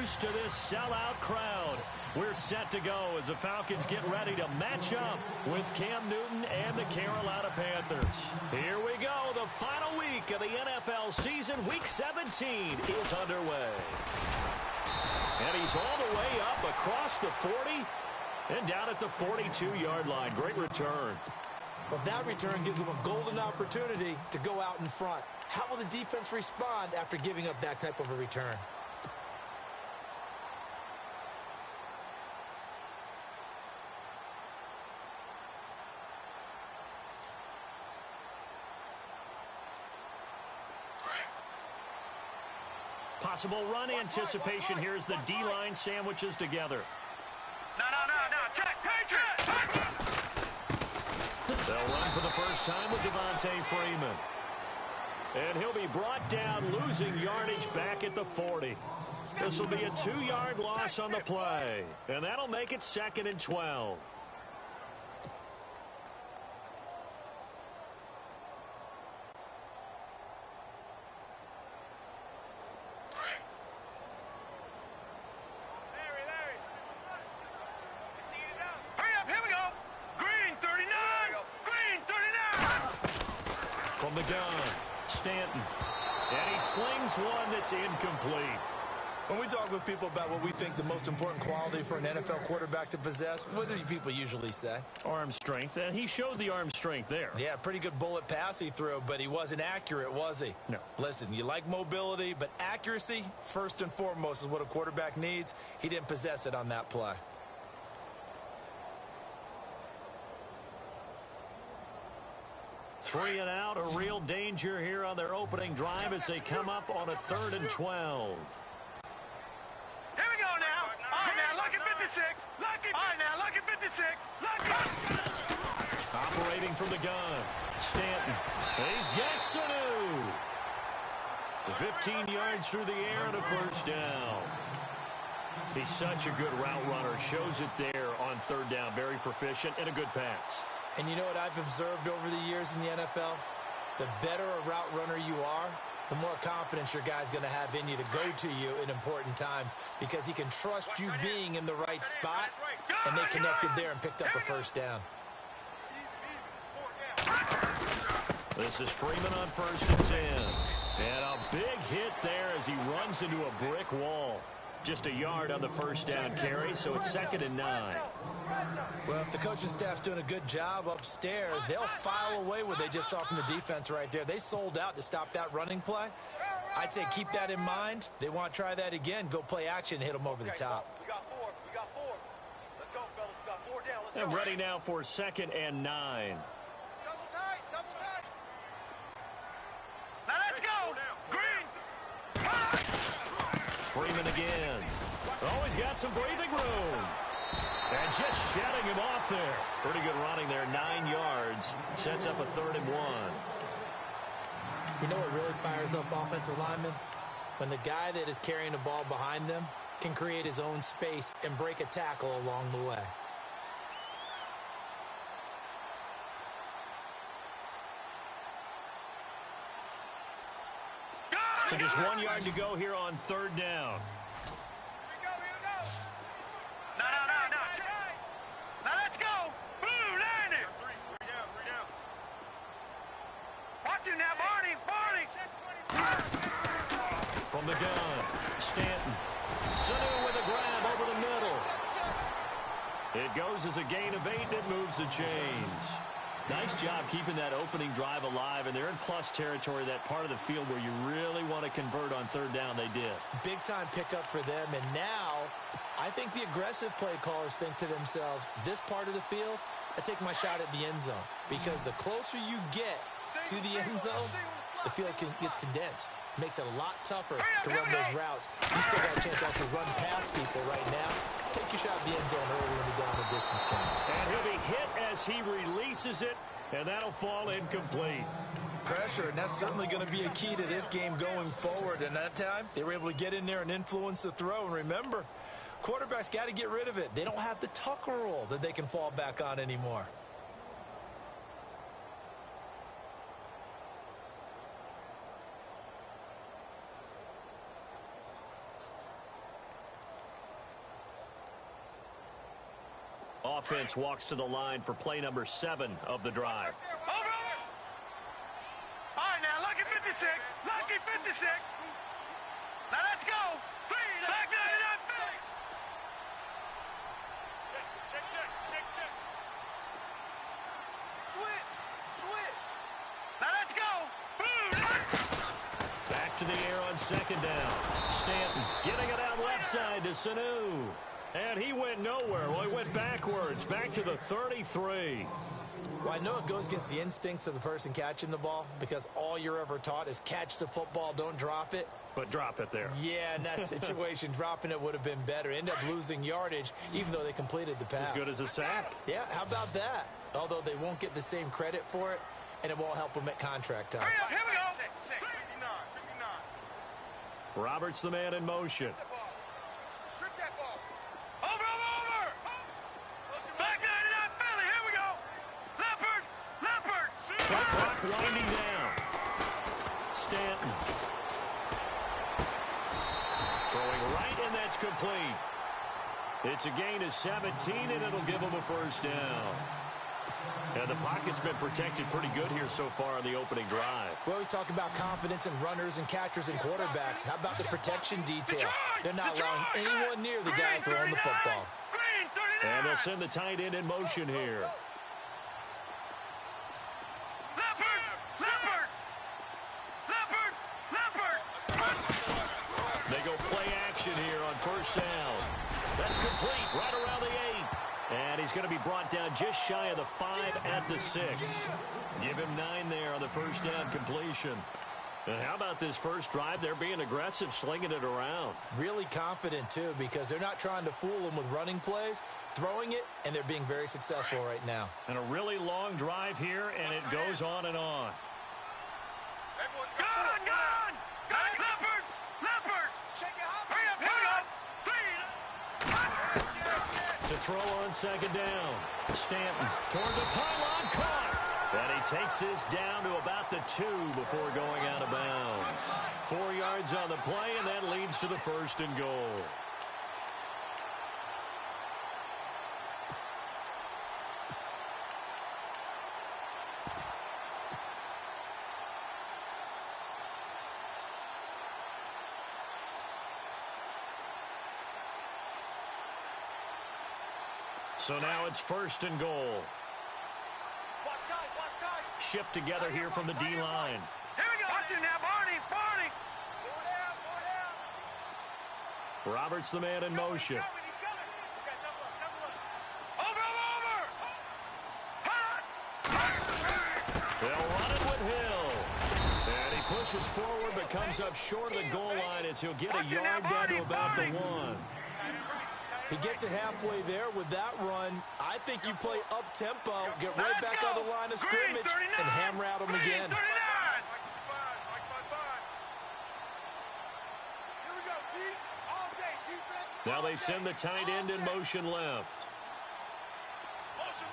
used to this sellout crowd. We're set to go as the Falcons get ready to match up with Cam Newton and the Carolina Panthers. Here we go. The final week of the NFL season. Week 17 is underway. And he's all the way up across the 40 and down at the 42-yard line. Great return. Well, that return gives them a golden opportunity to go out in front. How will the defense respond after giving up that type of a return? Possible run anticipation. Here's the D-line sandwiches together. No. Check. They'll run for the first time with Devontae Freeman. And he'll be brought down, losing yardage back at the 40. This will be a 2-yard loss on the play. And that'll make it 2nd and 12. From the gun, Stanton. And he slings one that's incomplete. When we talk with people about what we think the most important quality for an NFL quarterback to possess, what do people usually say? Arm strength, and he showed the arm strength there. Yeah, pretty good bullet pass he threw, but he wasn't accurate, was he? No. Listen, you like mobility, but accuracy, first and foremost, is what a quarterback needs. He didn't possess it on that play. Three and out, a real danger here on their opening drive as they come up on a 3rd and 12. Here we go now. All right, now, look at 56. All right, now, look at 56. Operating from the gun, Stanton. He's got Sanu. 15 yards through the air and a first down. He's such a good route runner. Shows it there on 3rd down. Very proficient and a good pass. And you know what I've observed over the years in the NFL? The better a route runner you are, the more confidence your guy's going to have in you to go to you in important times because he can trust you being in the right spot, and they connected there and picked up a first down. This is Freeman on 1st and 10. And a big hit there as he runs into a brick wall. Just a yard on the first down carry, so it's 2nd and 9. Well, if the coaching staff's doing a good job upstairs, they'll file away what they just saw from the defense right there. They sold out to stop that running play. I'd say keep that in mind. They want to try that again. Go play action and hit them over the top. We got four. Let's go, fellas. We got 4 down. Let's go. And ready now for 2nd and 9. Double tight. Now let's go. Green. Freeman again. Oh, he's got some breathing room. And just shutting him off there. Pretty good running there, 9 yards. Sets up a 3rd and 1. You know what really fires up offensive linemen? When the guy that is carrying the ball behind them can create his own space and break a tackle along the way. So just 1 yard to go here on 3rd down. Here we go. No. Now let's go. Blue, line it. 3 down. Watch him now, Barney. From the gun, Stanton. Sanu with a grab over the middle. It goes as a gain of 8, and it moves the chains. Nice job keeping that opening drive alive, and they're in plus territory, that part of the field where you really want to convert on 3rd down. They did. Big-time pickup for them, and now I think the aggressive play callers think to themselves, this part of the field, I take my shot at the end zone, because the closer you get to the end zone, the field gets condensed. Makes it a lot tougher to run those routes. You still got a chance to actually run past people right now. Take your shot at the end zone early in the down and distance count. And he'll be hit as he releases it, and that'll fall incomplete. Pressure, and that's certainly going to be a key to this game going forward. And that time, they were able to get in there and influence the throw. And remember, quarterbacks got to get rid of it. They don't have the Tucker rule that they can fall back on anymore. offense walks to the line for play number 7 of the drive. All right, now, lucky 56. Lucky 56. Now, let's go. Please, back to that Philly. Check. Switch. Now, let's go. Boom. Back to the air on second down. Stanton getting it out left side to Sanu. And he went nowhere. Well, he went backwards, back to the 33. Well, I know it goes against the instincts of the person catching the ball because all you're ever taught is catch the football, don't drop it. But drop it there. Yeah, in that situation, dropping it would have been better. End up losing yardage, even though they completed the pass. As good as a sack. Yeah, how about that? Although they won't get the same credit for it, and it won't help them at contract time. Hurry up, here we go. 59. Roberts the man in motion. Strip that ball. Over. Back to that Philly. Here we go. Leopard. Clock winding down. Stanton. Throwing right, and that's complete. It's a gain of 17, and it'll give them a first down. And the pocket's been protected pretty good here so far on the opening drive. We always talk about confidence in runners and catchers and quarterbacks. How about the protection detail? They're not allowing anyone near the guy throwing the football. Green 39. And they'll send the tight end in motion here. Leopard. They go play action here on first down. That's complete right around the 8. And he's going to be brought down just shy of the 5 at the 6. Give him 9 there on the first down completion. And how about this first drive? They're being aggressive, slinging it around. Really confident, too, because they're not trying to fool them with running plays, throwing it, and they're being very successful right now. And a really long drive here, and it goes on and on. Gone. Leopard. Check it out. Hurry up. To throw on second down. Stanton toward the pylon, caught. And he takes this down to about the 2 before going out of bounds. 4 yards on the play, and that leads to the first and goal. So now it's first and goal. Watch tight. Shift together here from the D-line. Here we go. Watch it now, Barney. Four down. Roberts the man in motion. He's coming. Okay, double up. Over. They'll run it with Hill. And he pushes forward but comes up short of the goal line as he'll get a yard down to about the 1. He gets it halfway there with that run. I think you play up-tempo, get right back on the line of scrimmage, and hammer at him again. 39. Here we go, D. All day, defense. Now they send the tight end in motion left. Motion.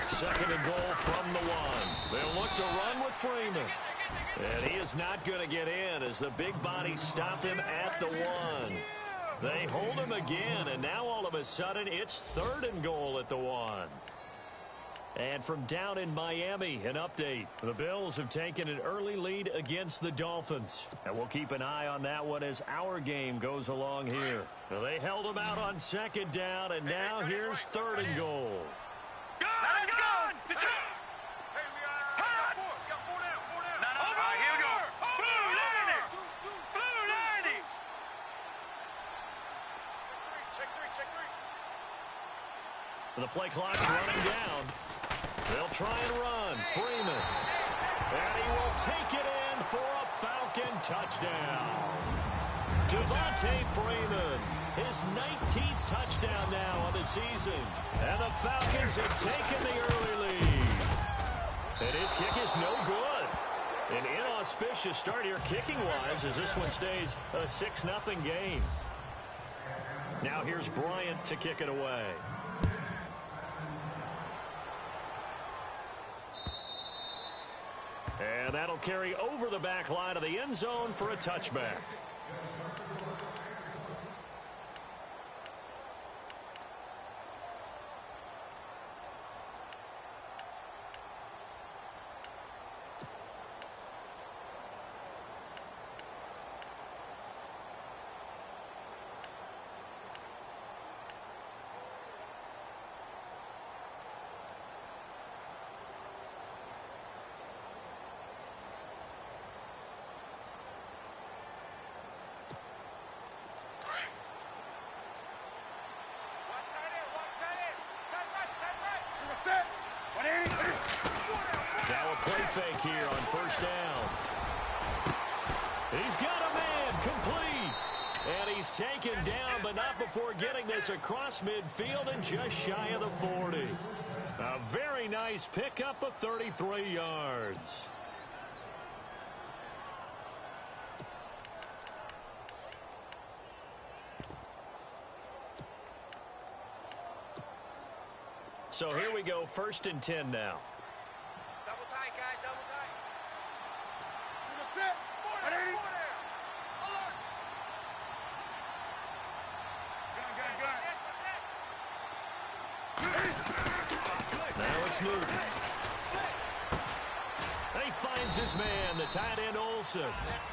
Second and goal from the 1. They'll look to run with Freeman. And he is not going to get in as the big bodies stop him at the 1. They hold him again, and now all of a sudden it's third and goal at the 1. And from down in Miami, an update. The Bills have taken an early lead against the Dolphins. And we'll keep an eye on that one as our game goes along here. Well, they held him out on second down, and now here's third and goal. Gone. Hey, we got 4. We got 4 down. No. All right, here we go. Blue 90. Check 3. The play clock's running down. They'll try and run. Freeman. And he will take it in for a Falcon touchdown. Devontae Freeman, his 19th touchdown now on the season. And the Falcons have taken the early lead. And his kick is no good. An inauspicious start here kicking-wise as this one stays a 6-0 game. Now here's Bryant to kick it away. And that'll carry over the back line of the end zone for a touchback. he's taken down, but not before getting this across midfield and just shy of the 40. A very nice pickup of 33 yards. So here we go, 1st and 10 now. Double tight, guys, double tight. Set. Four there. Alert. Gun. Now it's Newton. He finds his man, the tight end Olsen.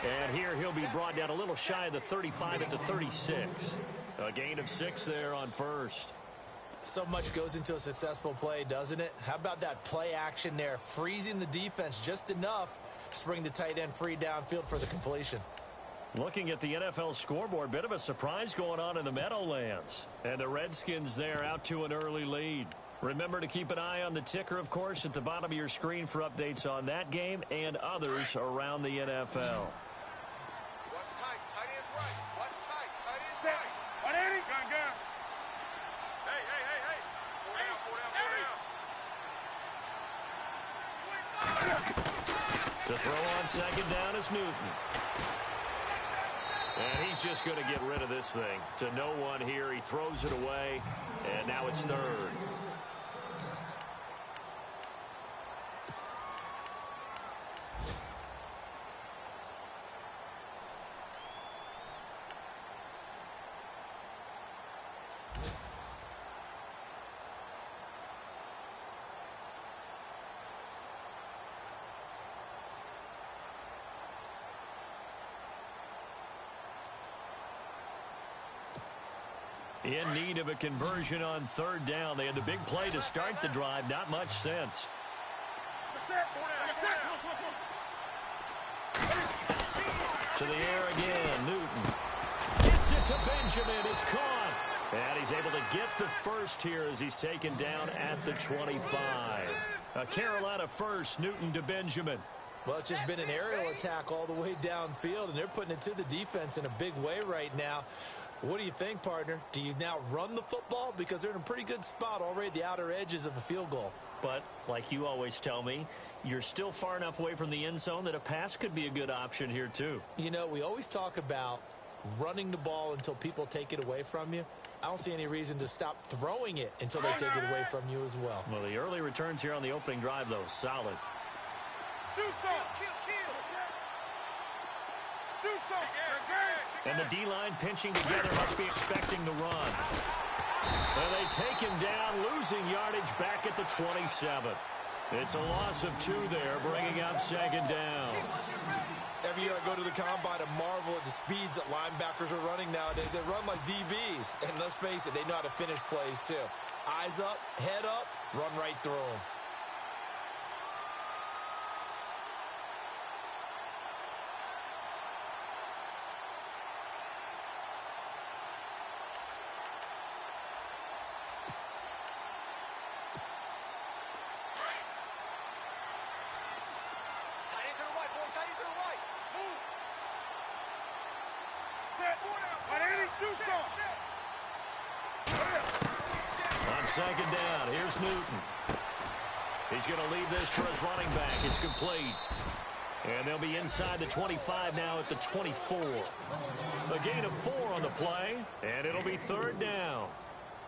And here he'll be brought down a little shy of the 35 at the 36. A gain of 6 there on 1st. So much goes into a successful play, doesn't it? How about that play action there, freezing the defense just enough to bring the tight end free downfield for the completion. Looking at the NFL scoreboard, bit of a surprise going on in the Meadowlands. And the Redskins there out to an early lead. Remember to keep an eye on the ticker, of course, at the bottom of your screen for updates on that game and others around the NFL. Watch tight. Tight end's right. Watch tight. Tight end's right. 180. Gun. Hey. Four down. To throw on 2nd down is Newton. And he's just going to get rid of this thing. To no one here. He throws it away. And now it's 3rd. In need of a conversion on 3rd down. They had the big play to start the drive. Not much sense. To the air again. Newton gets it to Benjamin. It's caught. And he's able to get the 1st here as he's taken down at the 25. A Carolina 1st. Newton to Benjamin. Well, it's just been an aerial attack all the way downfield, and they're putting it to the defense in a big way right now. What do you think, partner? Do you now run the football? Because they're in a pretty good spot already at the outer edges of a field goal. But, like you always tell me, you're still far enough away from the end zone that a pass could be a good option here, too. You know, we always talk about running the ball until people take it away from you. I don't see any reason to stop throwing it until they take it away from you as well. Well, the early returns here on the opening drive, though, solid. And the D-line pinching together, must be expecting the run. And they take him down, losing yardage back at the 27. It's a loss of 2 there, bringing up 2nd down. Every year I go to the combine and marvel at the speeds that linebackers are running nowadays. They run like DBs. And let's face it, they know how to finish plays too. Eyes up, head up, run right through them. On 2nd down, here's Newton. He's going to leave this for his running back. It's complete. And they'll be inside the 25 now at the 24. A gain of 4 on the play, and it'll be 3rd down.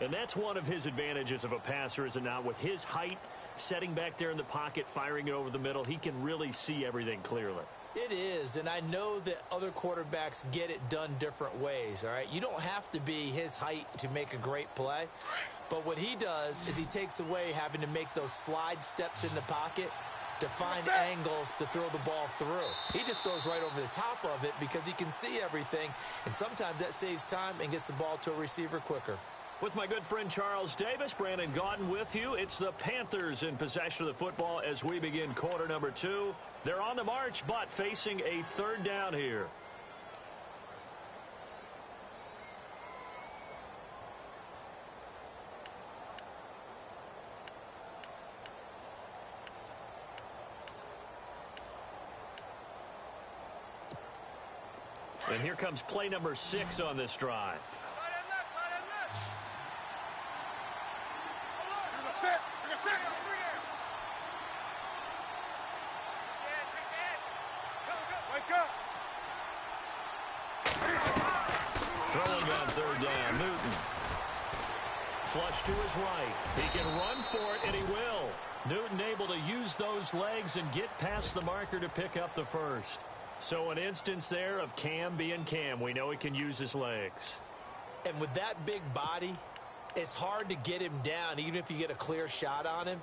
And that's one of his advantages of a passer, is it not? With his height, setting back there in the pocket, firing it over the middle, he can really see everything clearly. It is, and I know that other quarterbacks get it done different ways, all right? You don't have to be his height to make a great play, but what he does is he takes away having to make those slide steps in the pocket to find angles to throw the ball through. He just throws right over the top of it because he can see everything, and sometimes that saves time and gets the ball to a receiver quicker. With my good friend Charles Davis, Brandon Gaudin with you. It's the Panthers in possession of the football as we begin quarter number 2. They're on the march, but facing a 3rd down here. And here comes play number 6 on this drive. Throwing on third down, Newton. Flush to his right. He can run for it, and he will. Newton able to use those legs and get past the marker to pick up the first. So an instance there of Cam being Cam. We know he can use his legs. And with that big body, it's hard to get him down, even if you get a clear shot on him.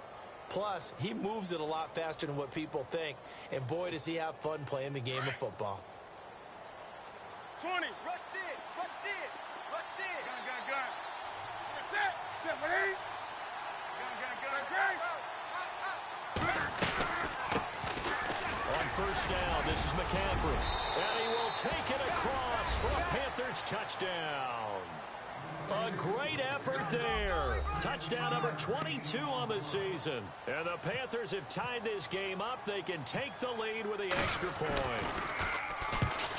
Plus, he moves it a lot faster than what people think. And boy, does he have fun playing the game of football. 20. Rush it. Rush it. Rush it. Gun. Set. Set. Ready? Gun. On first down, this is McCaffrey. And he will take it across for a Panthers touchdown. A great effort there. Touchdown number 22 on the season. And the Panthers have tied this game up. They can take the lead with the extra point.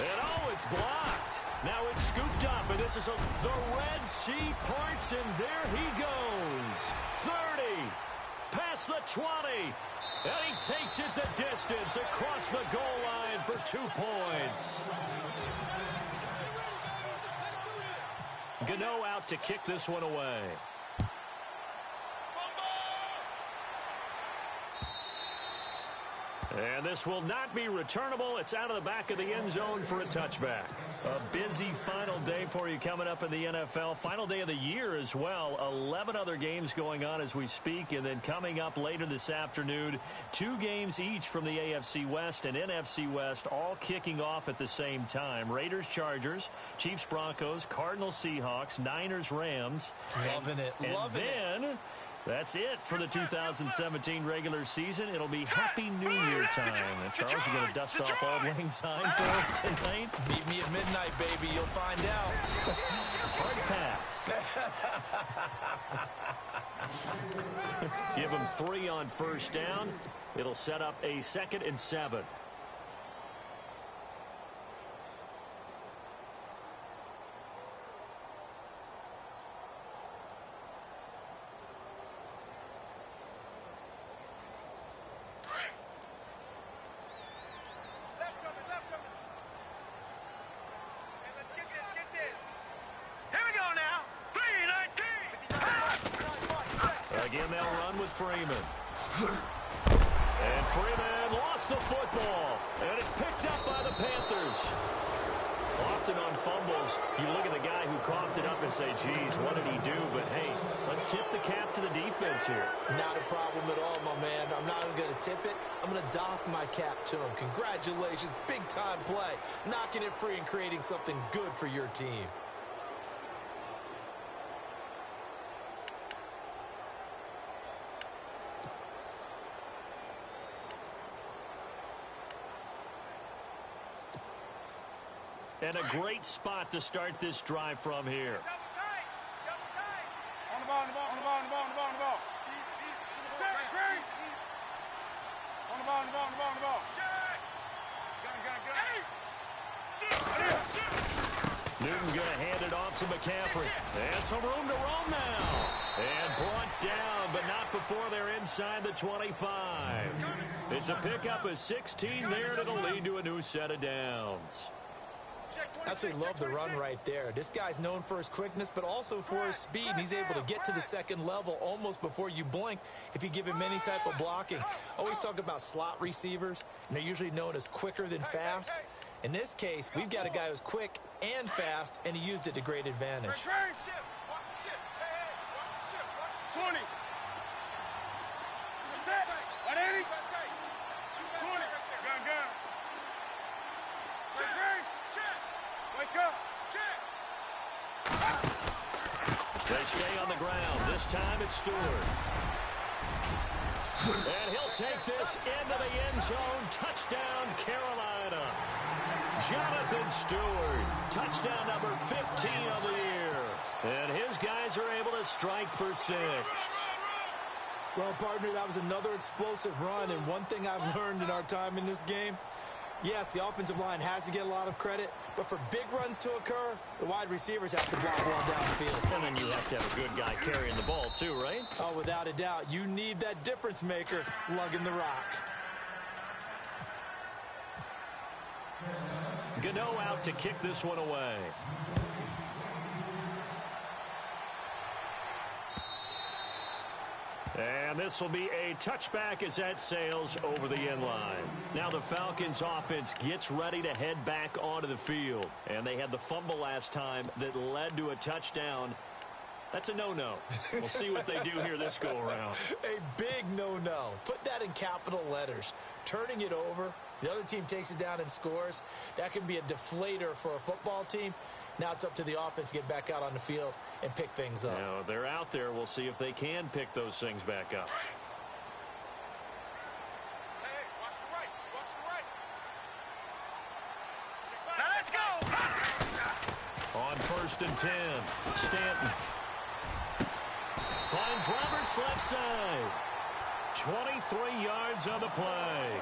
And oh, it's blocked. Now it's scooped up, and this is the Red Sea parts, and there he goes. 30, past the 20, and he takes it the distance across the goal line for 2 points. Gano out to kick this one away. And this will not be returnable. It's out of the back of the end zone for a touchback. A busy final day for you coming up in the NFL. Final day of the year as well. 11 other games going on as we speak. And then coming up later this afternoon, 2 games each from the AFC West and NFC West, all kicking off at the same time. Raiders, Chargers, Chiefs, Broncos, Cardinals, Seahawks, Niners, Rams. Loving it. Loving it. That's it for the 2017 regular season. It'll be Happy New Year time. And Charles, you going to dust off Auld Lang Syne for us tonight? Meet me at midnight, baby. You'll find out. Hard pass. Give him 3 on first down. It'll set up a 2nd and 7. Again, they'll run with Freeman. And Freeman lost the football. And it's picked up by the Panthers. Often on fumbles, you look at the guy who coughed it up and say, geez, what did he do? But, hey, let's tip the cap to the defense here. Not a problem at all, my man. I'm not even going to tip it. I'm going to doff my cap to him. Congratulations. Big-time play. Knocking it free and creating something good for your team. And a great spot to start this drive from here. Double tight. On the ball. Set. Great. On the ball. Check. Gun. Newton going to hand it off to McCaffrey. And some room to roam now. And brought down, but not before they're inside the 25. It's a pickup of 16 there, and it'll lead to a new set of downs. Absolutely love the run right there. This guy's known for his quickness, but also for his speed. And he's able to get to the second level almost before you blink if you give him any type of blocking. Always talk about slot receivers, and they're usually known as quicker than fast. In this case, we've got a guy who's quick and fast, and he used it to great advantage. Watch the ship. 20. Set. 180. 20. Gun. Wake up. Check. They stay on the ground. This time it's Stewart. And he'll take this into the end zone. Touchdown, Carolina. Jonathan Stewart. Touchdown number 15 of the year. And his guys are able to strike for 6. Well, partner, that was another explosive run. And one thing I've learned in our time in this game, Yes, the offensive line has to get a lot of credit, but for big runs to occur, the wide receivers have to block well downfield. And then you have to have a good guy carrying the ball too, right? Oh, without a doubt. You need that difference maker lugging the rock. Gano out to kick this one away. And this will be a touchback as that sails over the end line. Now the Falcons offense gets ready to head back onto the field. And they had the fumble last time that led to a touchdown. That's a no-no. We'll see what they do here this go-around. A big no-no. Put that in capital letters. Turning it over, the other team takes it down and scores. That can be a deflator for a football team. Now it's up to the offense to get back out on the field and pick things up. Now, they're out there. We'll see if they can pick those things back up. Hey, watch the right. Watch the right. Now let's go. On 1st and 10, Stanton finds Roberts left side. 23 yards on the play.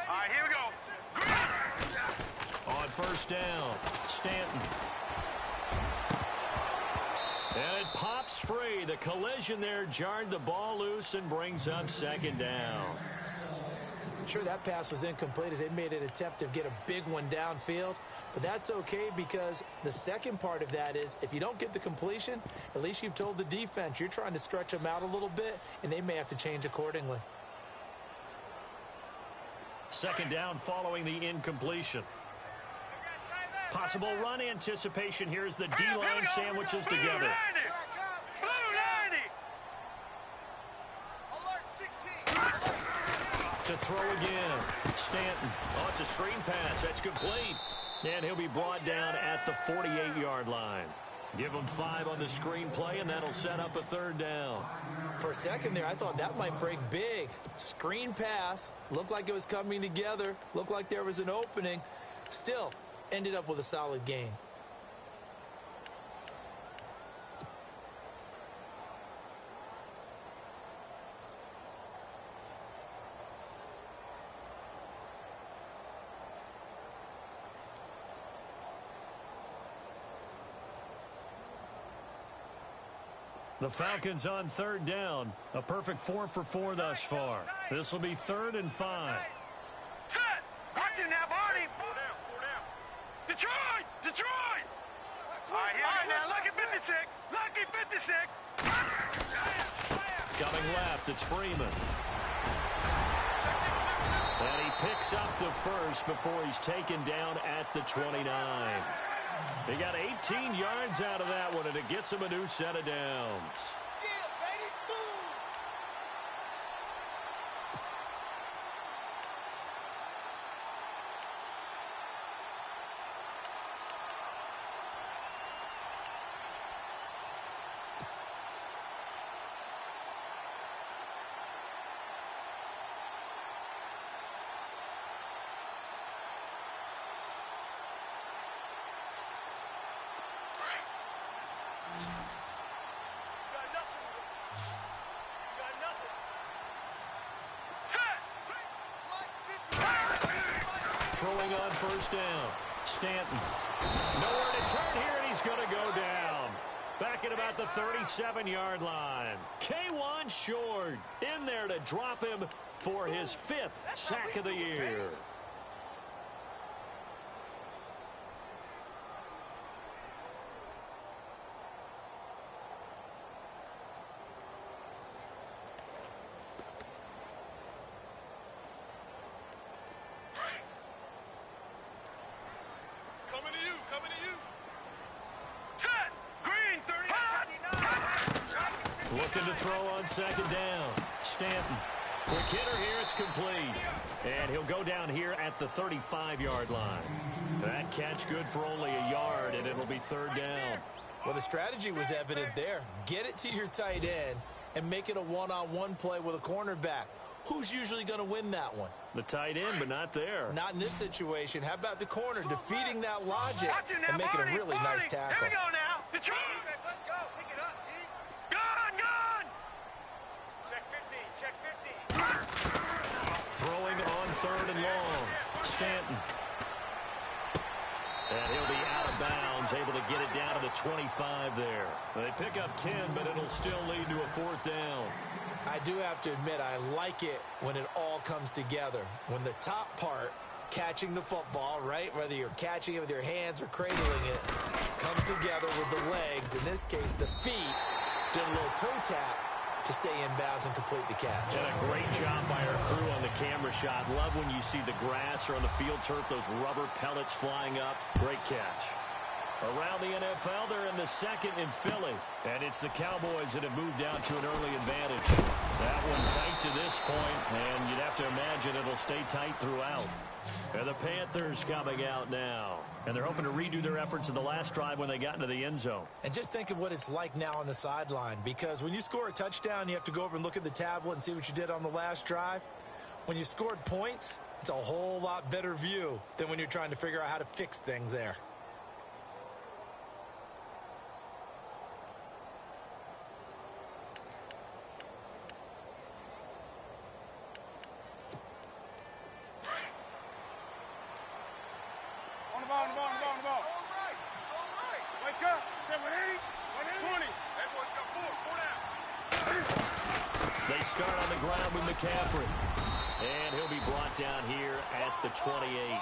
All right, here we go. On 1st down, Stanton. And it pops free. The collision there jarred the ball loose and brings up 2nd down. Sure, that pass was incomplete as they made an attempt to get a big one downfield. But that's okay because the second part of that is if you don't get the completion, at least you've told the defense you're trying to stretch them out a little bit, and they may have to change accordingly. 2nd down following the incompletion. Possible run anticipation. Here's the D-line sandwiches together. To throw again. Stanton. Oh, it's a screen pass. That's complete. And he'll be brought down at the 48-yard line. Give him 5 on the screen play, and that'll set up a 3rd down. For a second there, I thought that might break big. Screen pass. Looked like it was coming together. Looked like there was an opening. Still, ended up with a solid gain. The Falcons on 3rd down. A perfect 4 for 4 thus far. This will be 3rd and 5. Set! Watch it now, Barney! 4 down. Detroit! Detroit! All right, now, lucky 56. Lucky 56. Coming left, it's Freeman. And he picks up the first before he's taken down at the 29. He got 18 yards out of that one, and it gets him a new set of downs. Throwing on 1st down. Stanton. Nowhere to turn here, and he's going to go down. Back at about the 37-yard line. K1 short in there to drop him for his 5th sack of the year. Coming to you. Set! Green, 30. Looking to throw on 2nd down. Stanton. Quick hitter here, it's complete. And he'll go down here at the 35-yard line. That catch good for only a yard, and it'll be third down. Well, the strategy was evident there. Get it to your tight end and make it a one-on-one play with a cornerback. Who's usually going to win that one? The tight end, but not there. Not in this situation. How about the corner defeating that logic and making a really nice tackle? Here we go now. Detroit. Defense, let's go. Pick it up, D. Gone. Check 15. Check 15. Throwing on third and long. Stanton. And he'll be out of bounds, able to get it down to the 25 there. They pick up 10, but it'll still lead to a fourth down. I do have to admit, I like it when it all comes together. When the top part, catching the football, right, whether you're catching it with your hands or cradling it, comes together with the legs, in this case the feet, did a little toe tap to stay in bounds and complete the catch. And a great job by our crew on the camera shot. Love when you see the grass or on the field turf, those rubber pellets flying up. Great catch. Around the NFL, they're in the second in Philly. And it's the Cowboys that have moved down to an early advantage. That one tight to this point, and you'd have to imagine it'll stay tight throughout. And the Panthers coming out now. And they're hoping to redo their efforts in the last drive when they got into the end zone. And just think of what it's like now on the sideline, because when you score a touchdown, you have to go over and look at the tablet and see what you did on the last drive. When you scored points, it's a whole lot better view than when you're trying to figure out how to fix things there. On the ball. All right. Wake up. 180. 120. That boy's got four. 4 down. They start on the ground with McCaffrey. And he'll be brought down here at the 28.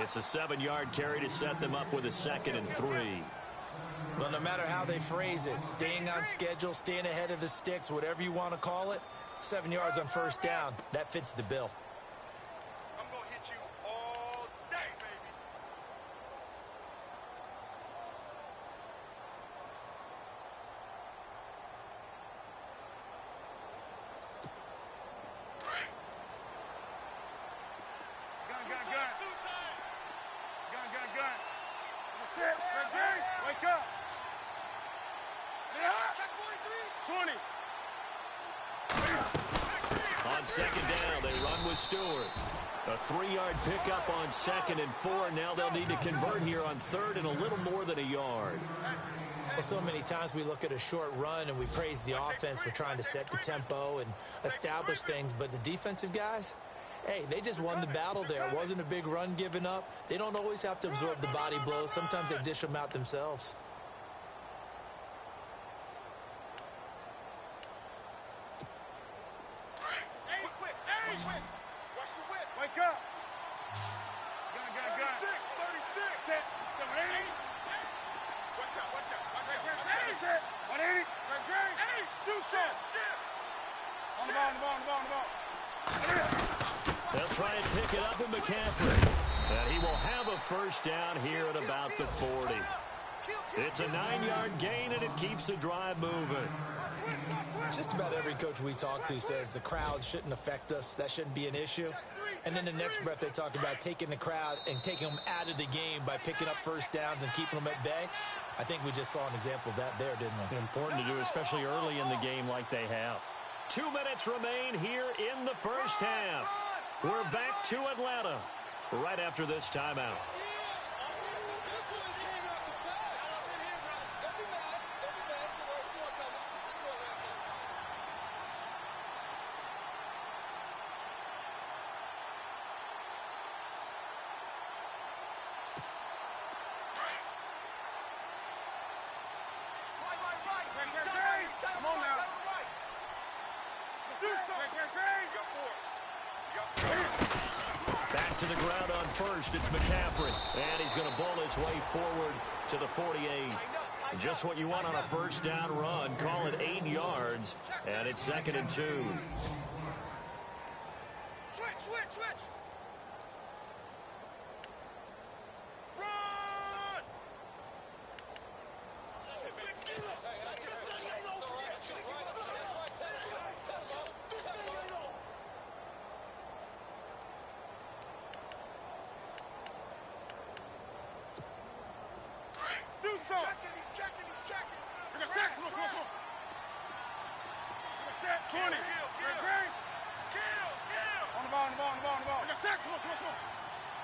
It's a 7-yard carry to set them up with a 2nd and 3. Well, no matter how they phrase it, staying on schedule, staying ahead of the sticks, whatever you want to call it, 7 yards on first down, that fits the bill. I'm going to hit you all day, baby. Gun. That's it. Ready? Wake up. Check 43. 20. On second down, they run with Stewart. A 3-yard pickup on 2nd and 4. Now they'll need to convert here on 3rd and a little more than a yard. Well, so many times we look at a short run and we praise the offense for trying to set the tempo and establish things, but the defensive guys, hey, they just won the battle there. It wasn't a big run given up. They don't always have to absorb the body blows. Sometimes they dish them out themselves. Quick. Watch the whip. Wake up. Gun. 36. Set. 180. Watch out. 180. Ready? Do something. On the ball. They'll try and pick it up with McCaffrey. And he will have a first down here at about the 40. It's a 9-yard gain, and it keeps the drive moving. Just about every coach we talk to says the crowd shouldn't affect us. That shouldn't be an issue. And then the next breath they talk about taking the crowd and taking them out of the game by picking up first downs and keeping them at bay. I think we just saw an example of that there, didn't we? Important to do, especially early in the game like they have. 2 minutes remain here in the first half. We're back to Atlanta right after this timeout. Come on now. Back to the ground on first. It's McCaffrey. And he's going to bowl his way forward to the 48. Just what you want on a first down run. Call it 8 yards. And it's 2nd and 2. Switch. Run! He's checking. Look at set. Come on. Look at set. 20. Kill. On the ball. Look at set. Come on.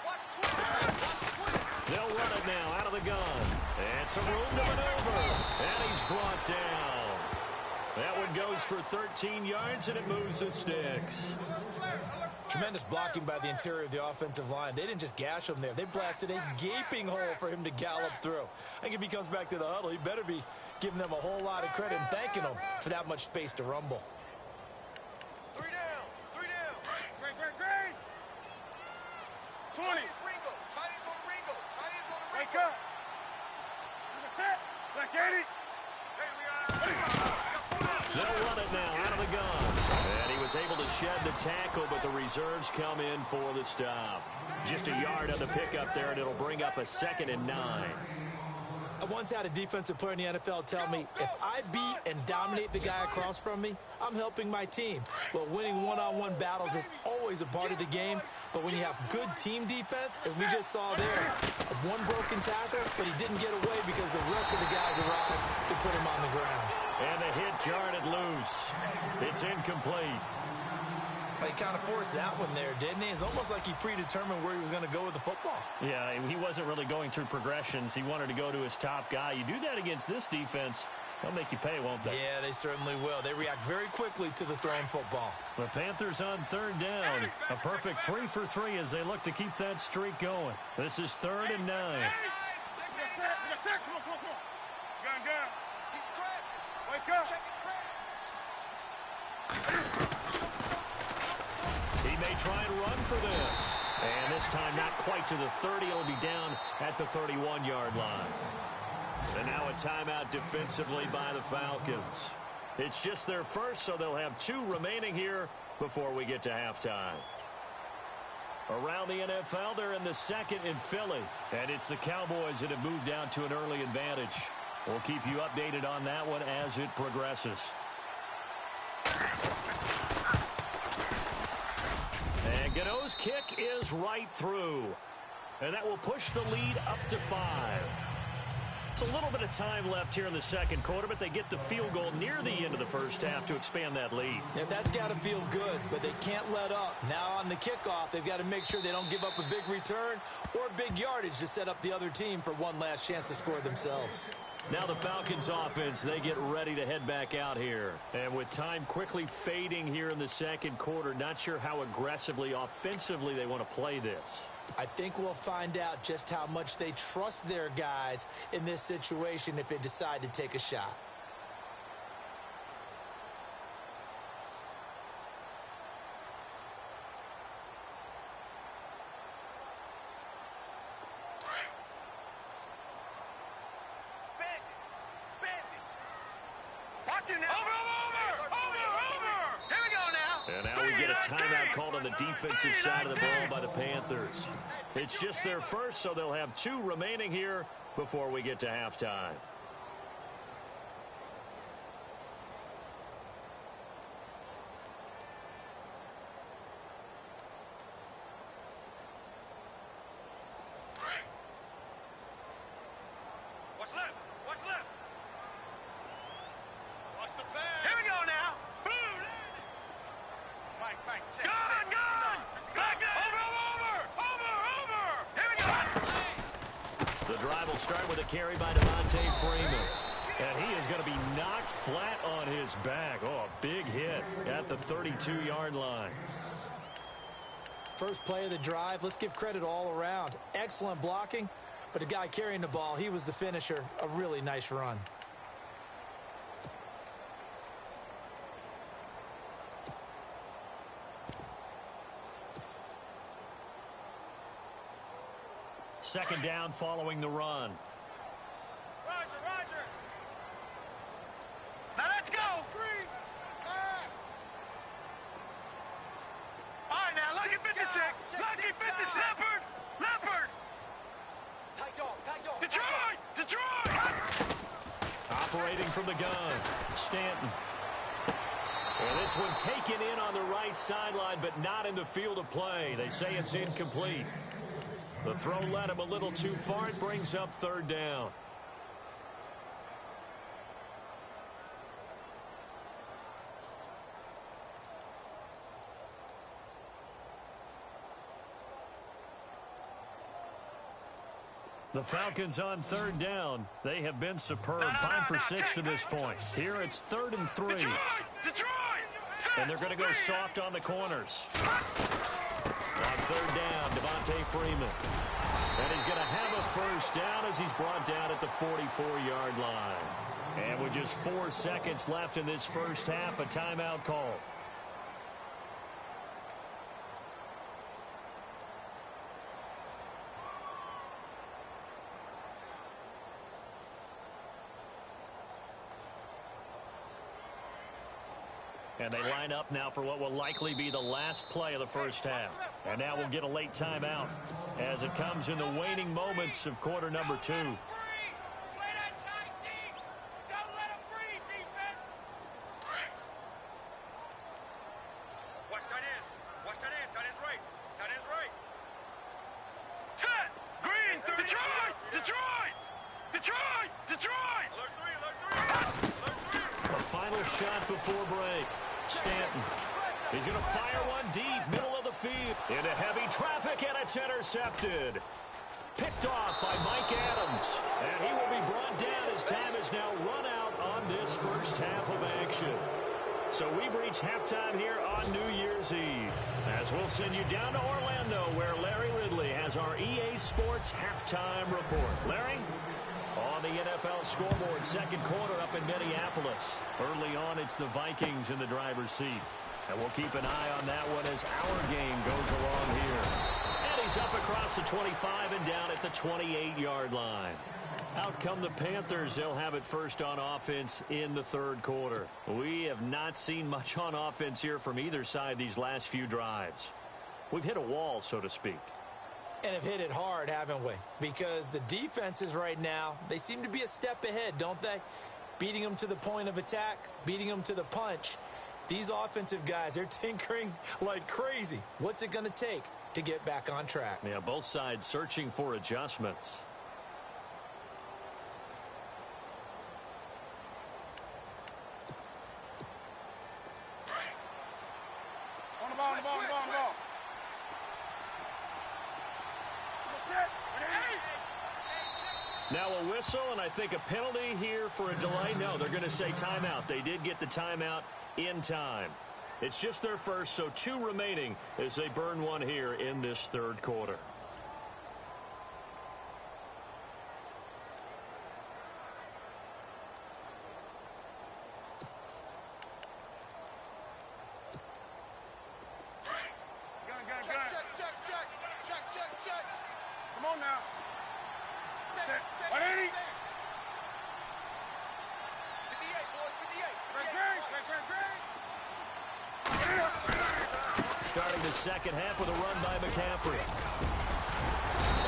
Watch 20. They'll run it now out of the gun. And some room to maneuver. And he's brought down. That one goes for 13 yards, and it moves the sticks. Tremendous blocking by the interior of the offensive line. They didn't just gash him there. They blasted a gaping hole for him to gallop through. I think if he comes back to the huddle, he better be giving them a whole lot of credit and thanking them for that much space to rumble. 3 down. Great. 20. Ringo. Chinese on Ringo. Wake up. Look at set. Black 80. They'll run it now out of the gun. And he was able to shed the tackle, but the reserves come in for the stop. Just a yard on the pickup there, and it'll bring up a 2nd and 9. I once had a defensive player in the NFL tell me, if I beat and dominate the guy across from me, I'm helping my team. Well, winning one-on-one battles is always a part of the game, but when you have good team defense, as we just saw there, one broken tackle, but he didn't get away because the rest of the guys arrived to put him on the ground. And the hit jarred it loose. It's incomplete. He kind of forced that one there, didn't he? It's almost like he predetermined where he was going to go with the football. Yeah, he wasn't really going through progressions. He wanted to go to his top guy. You do that against this defense, they'll make you pay, won't they? Yeah, they certainly will. They react very quickly to the thrown football. The Panthers on 3rd down. A perfect 3 for 3 as they look to keep that streak going. This is 3rd and 9. Look at set. Come on. Gun. He's crashing. Wake up. Checking crash. He may try and run for this. And this time not quite to the 30. It'll be down at the 31-yard line. And now a timeout defensively by the Falcons. It's just their first, so they'll have 2 remaining here before we get to halftime. Around the NFL, they're in the 2nd in Philly. And it's the Cowboys that have moved down to an early advantage. We'll keep you updated on that one as it progresses. And Gano's kick is right through. And that will push the lead up to 5. It's a little bit of time left here in the 2nd quarter, but they get the field goal near the end of the first half to expand that lead. Yeah, that's got to feel good, but they can't let up. Now on the kickoff, they've got to make sure they don't give up a big return or big yardage to set up the other team for one last chance to score themselves. Now the Falcons offense, they get ready to head back out here. And with time quickly fading here in the 2nd quarter, not sure how aggressively, offensively they want to play this. I think we'll find out just how much they trust their guys in this situation if they decide to take a shot. Timeout called on the defensive side of the ball by the Panthers. It's just their first, so they'll have 2 remaining here before we get to halftime. What's left? Watch the pass. Here we go now. Boom. Mike, check. Gun. Back there. Over. Here we go. The drive will start with a carry by Devontae Freeman. And he is going to be knocked flat on his back. Oh, a big hit at the 32-yard line. First play of the drive, let's give credit all around. Excellent blocking, but the guy carrying the ball, he was the finisher. A really nice run. Second down following the run. Roger. Now let's go. Screen. Pass. All right, now, lucky 56. Lucky 56. Leopard. Tight dog. Detroit. Operating from the gun, Stanton. And this one taken in on the right sideline, but not in the field of play. They say it's incomplete. The throw led him a little too far. It brings up 3rd down. The Falcons on third down. They have been superb. 5 for 6 to this point. Here it's 3rd and 3. And they're going to go soft on the corners. On third down, Devontae Freeman. And he's going to have a first down as he's brought down at the 44-yard line. And with just 4 seconds left in this first half, a timeout call. And they line up now for what will likely be the last play of the first half. And now we'll get a late timeout as it comes in the waning moments of quarter number 2. Shot before break. Stanton. He's going to fire one deep, middle of the field. Into heavy traffic, and it's intercepted. Picked off by Mike Adams. And he will be brought down as time is now run out on this first half of action. So we've reached halftime here on New Year's Eve. As we'll send you down to Orlando, where Larry Ridley has our EA Sports halftime report. Larry? On the NFL scoreboard, second quarter up in Minneapolis. Early on, it's the Vikings in the driver's seat. And we'll keep an eye on that one as our game goes along here. And he's up across the 25 and down at the 28-yard line. Out come the Panthers. They'll have it first on offense in the third quarter. We have not seen much on offense here from either side these last few drives. We've hit a wall, so to speak. And have hit it hard, haven't we? Because the defenses right now, they seem to be a step ahead, don't they? Beating them to the point of attack, beating them to the punch. These offensive guys, they're tinkering like crazy. What's it going to take to get back on track? Yeah, both sides searching for adjustments. On the ball, on the ball, on the ball, on the ball. Now a whistle, and I think a penalty here for a delay. No, they're going to say timeout. They did get the timeout in time. It's just their first, so 2 remaining as they burn one here in this third quarter. Check. Come on now. 180. 58, boys, 58. Starting the second half with a run by McCaffrey.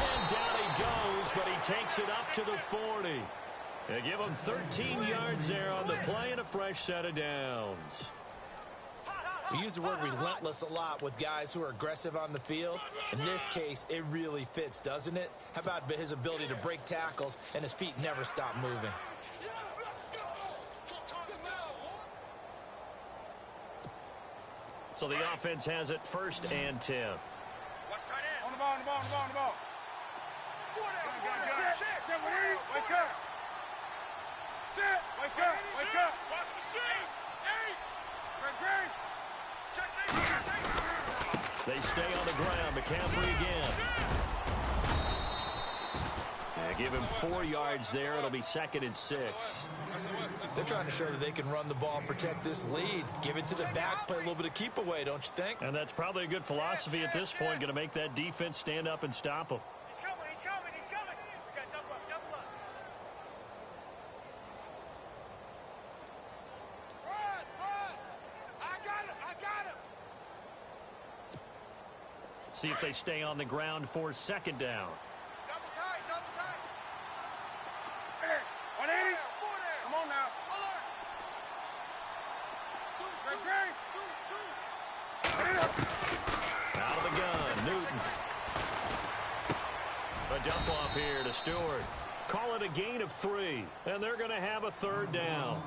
And down he goes, but he takes it up to the 40. They give him 13 yards there on the play and a fresh set of downs. We use the word relentless a lot with guys who are aggressive on the field. In this case, it really fits, doesn't it? How about his ability to break tackles and his feet never stop moving? So the offense has it 1st and 10. Watch tight end. On the ball, on the ball, on the ball, on the ball. Sit, wake up. Sit, wake up. Watch the shit. Great. They stay on the ground. McCaffrey again. Yeah, give him 4 yards there. It'll be 2nd and 6. They're trying to show that they can run the ball and protect this lead. Give it to the backs, play a little bit of keep away, don't you think? And that's probably a good philosophy at this point. Going to make that defense stand up and stop them. He's coming. We got double up. Run. I got him. See if they stay on the ground for 2nd down. Double tight. 180. Come on now. Out of the gun, Newton. A dump off here to Stewart. Call it a gain of 3, and they're going to have a 3rd down.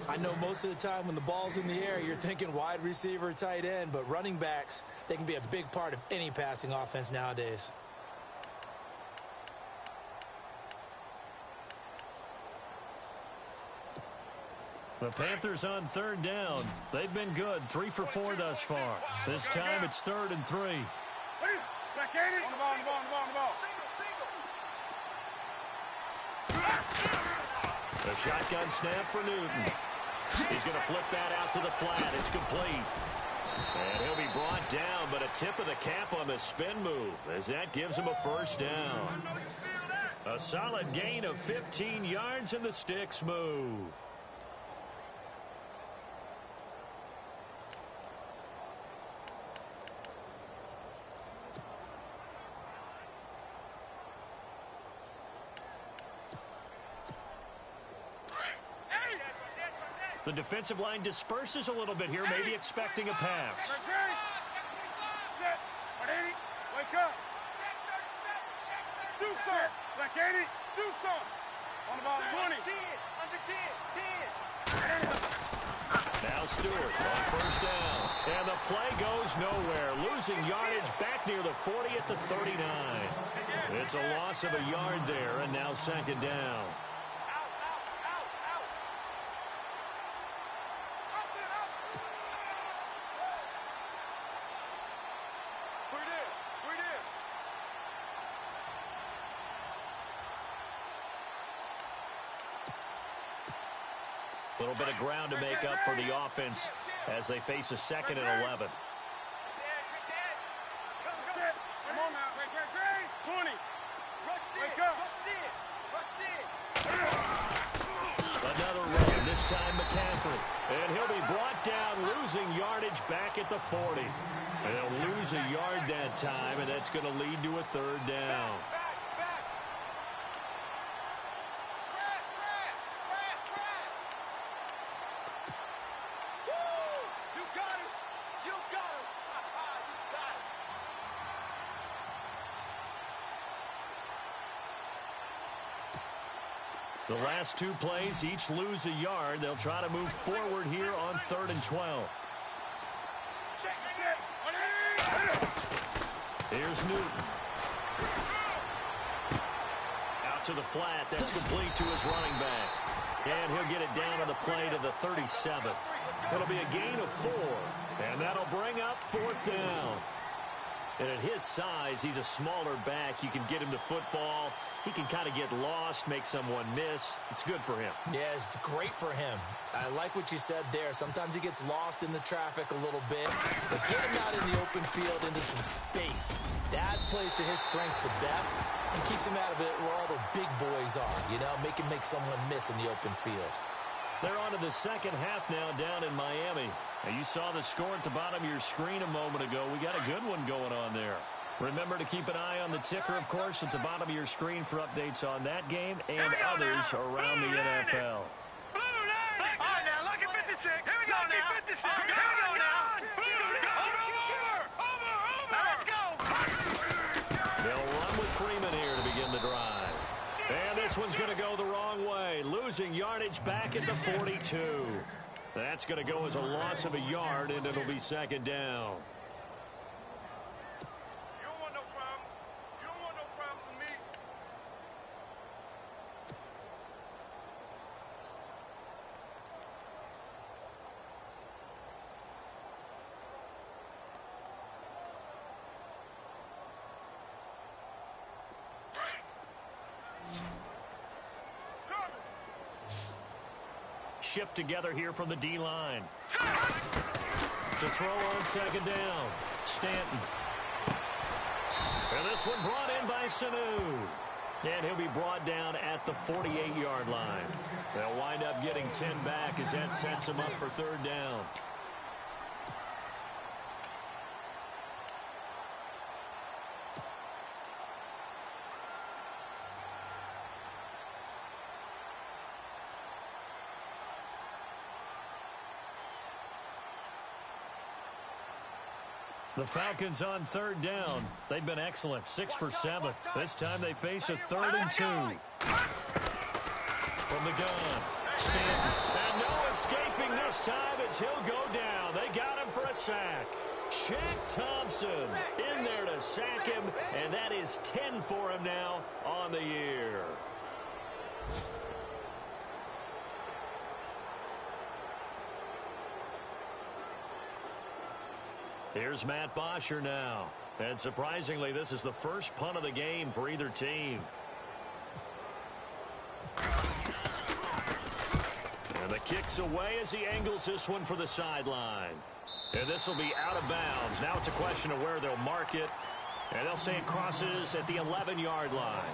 I know most of the time when the ball's in the air, you're thinking wide receiver, tight end, but running backs, they can be a big part of any passing offense nowadays. The Panthers on third down. They've been good, 3 for 4 thus far. This time it's 3rd and 3. Back at it. On the ball, on the ball, on the ball, on the ball. A shotgun snap for Newton. He's going to flip that out to the flat. It's complete. And he'll be brought down, but a tip of the cap on the spin move as that gives him a first down. A solid gain of 15 yards in the sticks move. The defensive line disperses a little bit here, maybe expecting a pass. Wake up. Do something. Black 80. Do something. On the ball, 20. 10. Under 10. 10. Now Stewart on first down. And the play goes nowhere. Losing yardage back near the 40 at the 39. It's a loss of a yard there, and now 2nd down. A little bit of ground to make up for the offense as they face a 2nd and 11. Come on now. 20. Wake up. Another run, this time McCaffrey. And he'll be brought down, losing yardage back at the 40. They'll lose a yard that time, and that's going to lead to a 3rd down. The last 2 plays each lose a yard. They'll try to move forward here on 3rd and 12. Here's Newton. Out to the flat. That's complete to his running back. And he'll get it down on the play to the 37. It'll be a gain of 4. And that'll bring up 4th down. And at his size, he's a smaller back. You can get him to football. He can kind of get lost, make someone miss. It's good for him. Yeah, it's great for him. I like what you said there. Sometimes he gets lost in the traffic a little bit. But get him out in the open field into some space. That plays to his strengths the best and keeps him out of it where all the big boys are. You know, make someone miss in the open field. They're on to the second half now down in Miami. Now, you saw the score at the bottom of your screen a moment ago. We got a good one going on there. Remember to keep an eye on the ticker, of course, at the bottom of your screen for updates on that game and others around the NFL. Blue line. All right, now, lucky 56. Here we go now. 56. Here we go now. Over. Now, let's go. They'll run with Freeman here to begin the drive. And this one's going to go the wrong way. Losing yardage back at the 42. That's going to go as a loss of a yard, and it'll be 2nd down. Shift together here from the D-line. To throw on 2nd down. Stanton. And this one brought in by Sanu. And he'll be brought down at the 48-yard line. They'll wind up getting 10 back as that sets him up for 3rd down. The Falcons on 3rd down. They've been excellent, 6 for 7. This time they face a 3rd and 2. From the gun, Stanton. And no escaping this time as he'll go down. They got him for a sack. Shaq Thompson in there to sack him, and that is 10 for him now on the year. Here's Matt Bosher now. And surprisingly, this is the first punt of the game for either team. And the kick's away as he angles this one for the sideline. And this will be out of bounds. Now it's a question of where they'll mark it. And they'll say it crosses at the 11-yard line.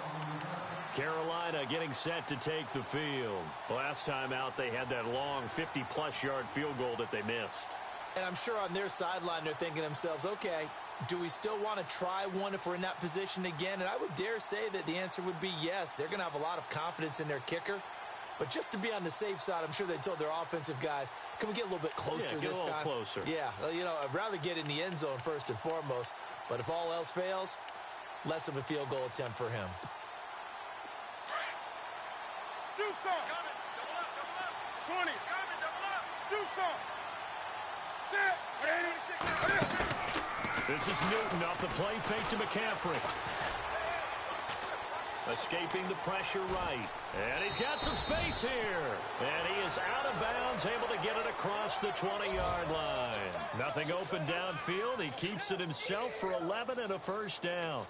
Carolina getting set to take the field. Last time out, they had that long 50-plus yard field goal that they missed. And I'm sure on their sideline, they're thinking to themselves, okay, do we still want to try one if we're in that position again? And I would dare say that the answer would be yes. They're going to have a lot of confidence in their kicker. But just to be on the safe side, I'm sure they told their offensive guys, can we get a little bit closer this time? Closer. Yeah, you know, I'd rather get in the end zone first and foremost. But if all else fails, less of a field goal attempt for him. Do something. Double up. 20. Double up. Do something. Set. This is Newton off the play fake to McCaffrey. Escaping the pressure right. And he's got some space here. And he is out of bounds, able to get it across the 20-yard line. Nothing open downfield. He keeps it himself for 11 and a first down.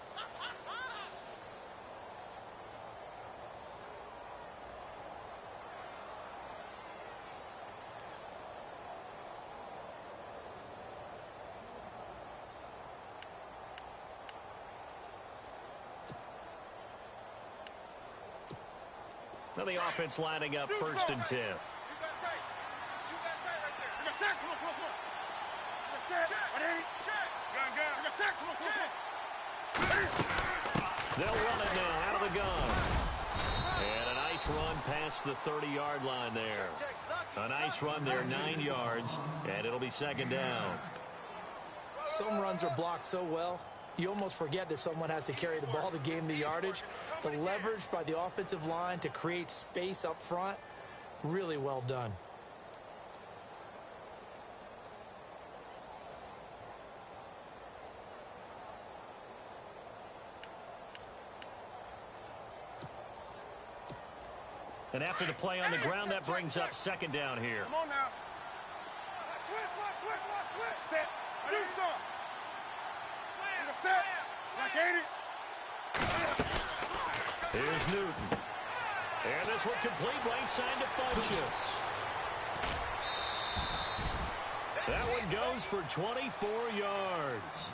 Now the offense lining up first and 10. You got tight. You got tight right there. You got sack. Come on. You got sack. Check. Gun. You got sack. Come on. They'll run it now out of the gun. And a nice run past the 30-yard line there. A nice run there, 9 yards, and it'll be second down. Some runs are blocked so well, you almost forget that someone has to carry the ball to gain the yardage. The leverage by the offensive line to create space up front, really well done. And after the play on the ground, that brings up second down here. Come on now. Switch. Set. Do something. Set. Like 80. Here's Newton. And this one complete right side to Funchess. That one goes for 24 yards.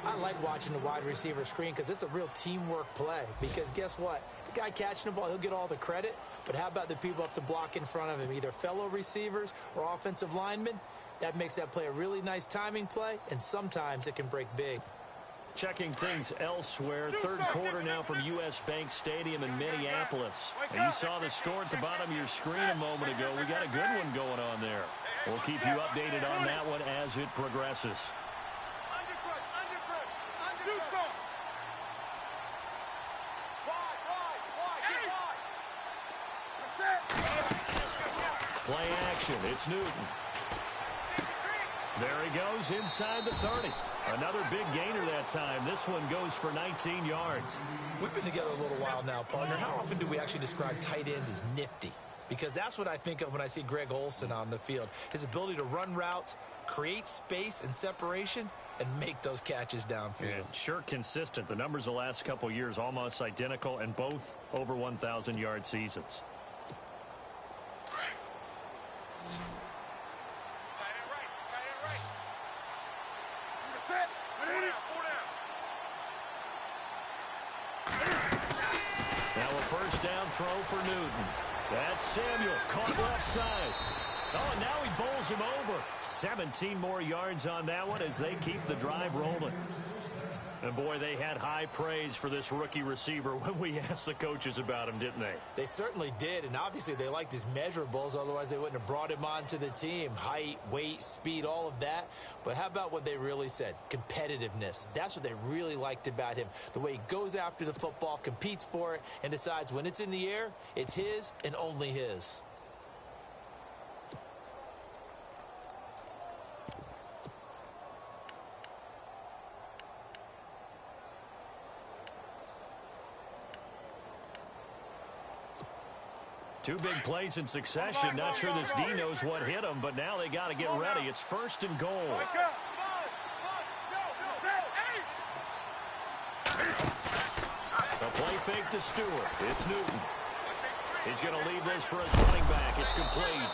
I like watching the wide receiver screen because it's a real teamwork play. Because guess what? The guy catching the ball, he'll get all the credit. But how about the people have to block in front of him, either fellow receivers or offensive linemen? That makes that play a really nice timing play, and sometimes it can break big. Checking things elsewhere. Third quarter now from U.S. Bank Stadium in Minneapolis. And you saw the score at the bottom of your screen a moment ago. We got a good one going on there. We'll keep you updated on that one as it progresses. Play action. It's Newton. There he goes inside the 30. Another big gainer that time. This one goes for 19 yards. We've been together a little while now, partner. How often do we actually describe tight ends as nifty? Because that's what I think of when I see Greg Olsen on the field. His ability to run routes, create space and separation, and make those catches downfield. Yeah, sure consistent. The numbers the last couple years almost identical, and both over 1,000-yard seasons. First down throw for Newton. That's Samuel caught left side. Oh, and now he bowls him over. 17 more yards on that one as they keep the drive rolling. And boy, they had high praise for this rookie receiver when we asked the coaches about him, didn't they? They certainly did, and obviously they liked his measurables, otherwise they wouldn't have brought him onto the team. Height, weight, speed, all of that. But how about what they really said? Competitiveness. That's what they really liked about him. The way he goes after the football, competes for it, and decides when it's in the air, it's his and only his. Two big plays in succession. Not sure this D knows what hit him, but now they got to get ready. It's first and goal. Wake up. The play fake to Stewart. It's Newton. He's going to leave this for his running back. It's complete.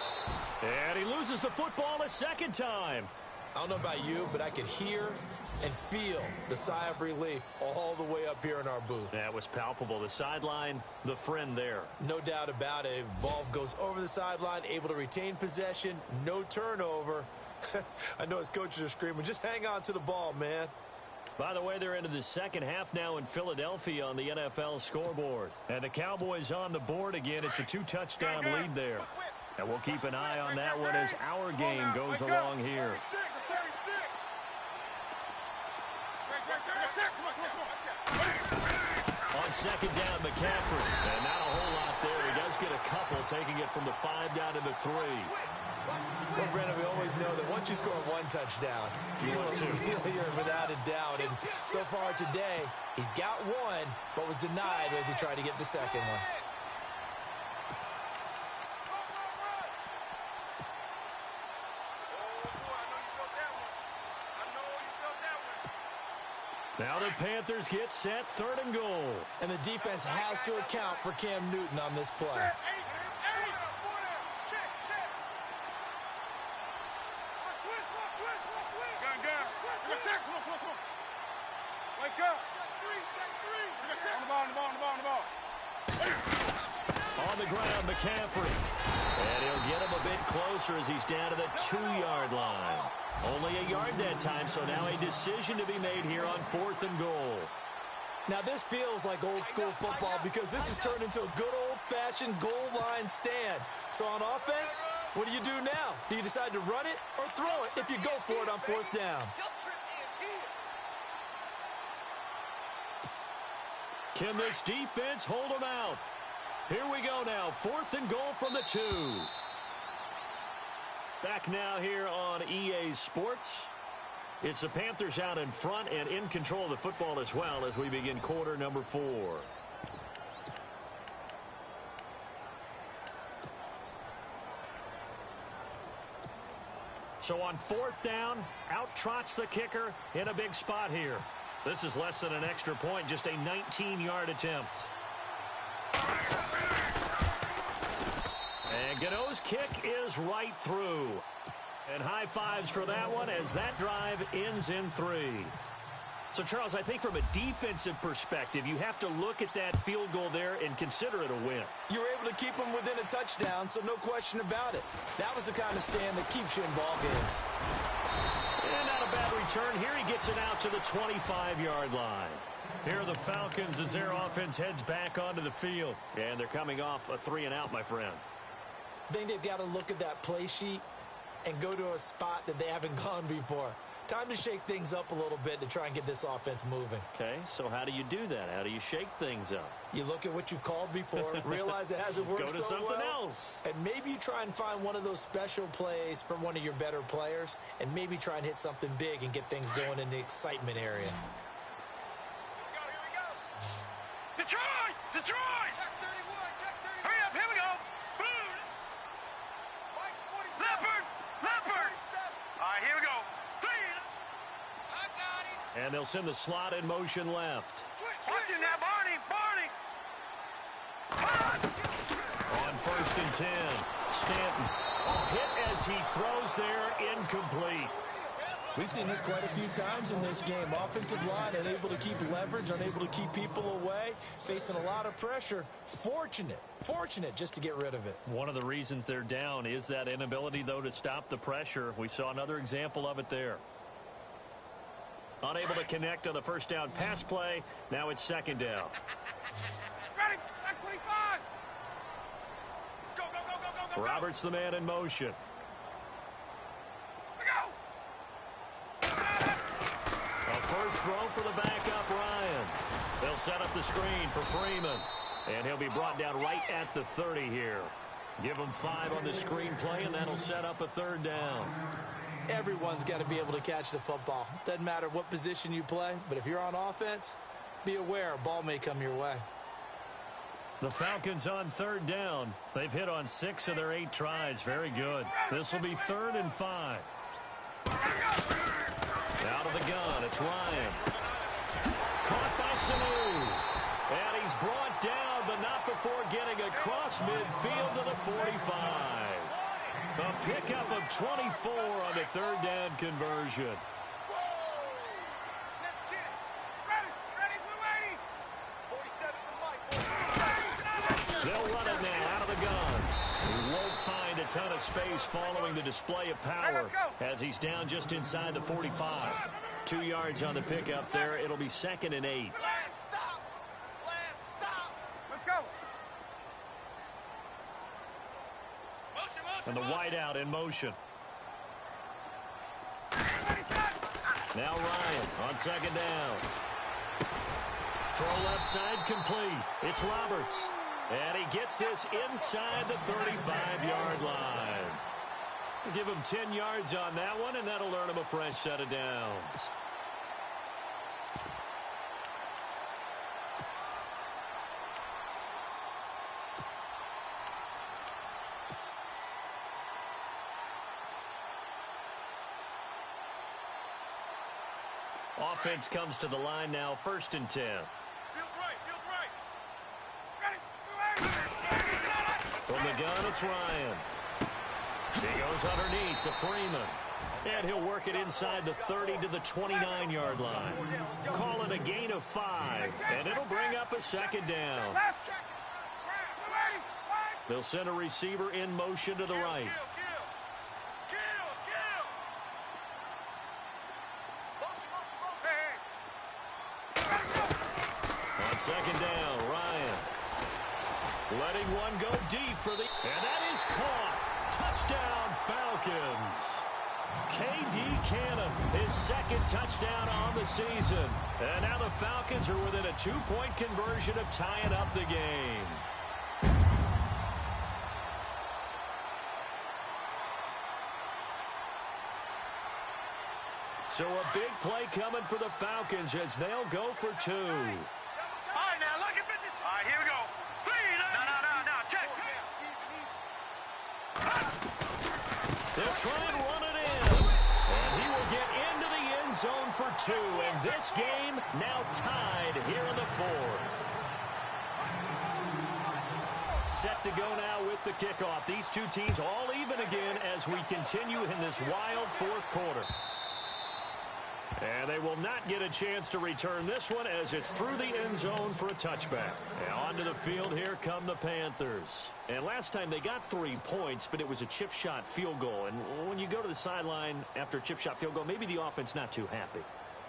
And he loses the football a second time. I don't know about you, but I could hear and feel the sigh of relief all the way up here in our booth. That was palpable. The sideline, the friend there. No doubt about it. If the ball goes over the sideline, able to retain possession, no turnover. I know his coaches are screaming, just hang on to the ball, man. By the way, they're into the second half now in Philadelphia on the NFL scoreboard. And the Cowboys on the board again. It's a 2-touchdown lead there. And we'll keep an eye on that one as our game goes along here. On second down, McCaffrey. And not a whole lot there. He does get a couple, taking it from the 5 down to the 3. Well, Brandon, we always know that once you score one touchdown, you're without a doubt. And so far today, he's got one, but was denied as he tried to get the second one. Now the Panthers get set, 3rd and goal. And the defense has to account for Cam Newton on this play. On the ground, McCaffrey. And he'll get him a bit closer as he's down to the 2-yard line. Only a yard that time, so now a decision to be made here on 4th and goal. Now this feels like old school football because this has turned into a good old-fashioned goal line stand. So on offense, what do you do now? Do you decide to run it or throw it if you go for it on 4th down? Can this defense hold them out? Here we go now, 4th and goal from the 2. Back now here on EA Sports. It's the Panthers out in front and in control of the football as well as we begin quarter number 4. So on 4th down, out trots the kicker in a big spot here. This is less than an extra point, just a 19-yard attempt. And Gano's kick is right through. And high fives for that one as that drive ends in 3. So, Charles, I think from a defensive perspective, you have to look at that field goal there and consider it a win. You were able to keep them within a touchdown, so no question about it. That was the kind of stand that keeps you in ball games. And not a bad return. Here he gets it out to the 25-yard line. Here are the Falcons as their offense heads back onto the field. And they're coming off a 3-and-out, my friend. I think they've got to look at that play sheet and go to a spot that they haven't gone before. Time to shake things up a little bit to try and get this offense moving. Okay, so how do you do that? How do you shake things up? You look at what you've called before, realize it hasn't worked Go to so something well, else. and maybe you try and find one of those special plays from one of your better players, and maybe try and hit something big and get things going in the excitement area. Here we go. Detroit! Detroit! Check 31, check 31. Hurry up, here we go. Boom! Mike's 47. Leopard! Leopard! 47. All right, here we go. I got it. And they'll send the slot in motion left. Watch it now, Barney! Barney! On 1st and 10, Stanton. A hit as he throws there, incomplete. We've seen this quite a few times in this game. Offensive line unable to keep leverage, unable to keep people away, facing a lot of pressure. Fortunate just to get rid of it. One of the reasons they're down is that inability, though, to stop the pressure. We saw another example of it there. Unable to connect on the first down pass play. Now it's 2nd down. Ready! Back 25! Go, go, go, go, go, go. Roberts the man in motion. A first throw for the backup, Ryan. They'll set up the screen for Freeman. And he'll be brought down right at the 30 here. Give him 5 on the screen play, and that'll set up a 3rd down. Everyone's got to be able to catch the football. Doesn't matter what position you play, but if you're on offense, be aware a ball may come your way. The Falcons on 3rd down. They've hit on 6 of their 8 tries. Very good. This will be 3rd and 5. Out of the gun, it's Ryan. Caught by New. And he's brought down, but not before getting across midfield to the 45. A pickup of 24 on the third down conversion. They'll run it now out of the gun. He won't find a ton of space following the display of power as he's down just inside the 45. 2 yards on the pickup there. It'll be 2nd and 8. Stop! Stop! Let's go. And the wideout in motion. Now Ryan on 2nd down. Throw left side complete. It's Roberts. And he gets this inside the 35-yard line. Give him 10 yards on that one, and that'll earn him a fresh set of downs. Offense comes to the line now, 1st and 10. From the gun, it's Ryan. He goes underneath to Freeman. And he'll work it inside the 30 to the 29-yard line. Call it a gain of 5, and it'll bring up a 2nd down. They'll send a receiver in motion to the right. On 2nd down, Ryan. Letting one go deep for the... And that is caught. Touchdown, Falcons. K.D. Cannon, his 2nd touchdown on the season. And now the Falcons are within a 2-point conversion of tying up the game. So a big play coming for the Falcons as they'll go for 2. All right, now look at this. All right, here we go. No, check. They'll try and run it in. And he will get into the end zone for 2. And this game now tied here in the 4th. Set to go now with the kickoff. These two teams all even again as we continue in this wild 4th quarter. And they will not get a chance to return this one as it's through the end zone for a touchback. And onto the field, here come the Panthers. And last time they got 3 points, but it was a chip shot field goal. And when you go to the sideline after a chip shot field goal, maybe the offense not too happy.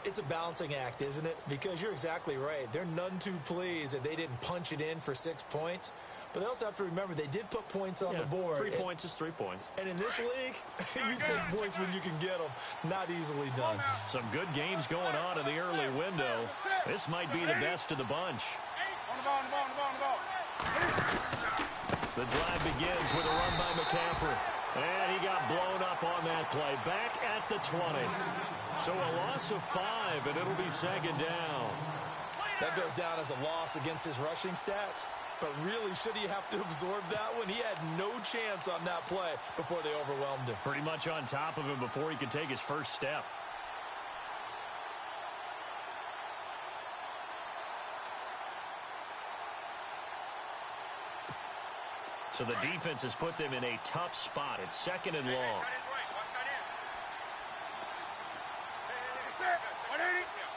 It's a balancing act, isn't it? Because you're exactly right. They're none too pleased that they didn't punch it in for 6 points. But they also have to remember they did put points on the board. 3 points is 3 points. And in this league, you take points when you can get them. Not easily done. Some good games going on in the early window. This might be the best of the bunch. On the ball. The drive begins with a run by McCaffrey. And he got blown up on that play. Back at the 20. So a loss of 5, and it'll be 2nd down. That goes down as a loss against his rushing stats. But really, should he have to absorb that one? He had no chance on that play before they overwhelmed him. Pretty much on top of him before he could take his first step. So the defense has put them in a tough spot. It's 2nd and long.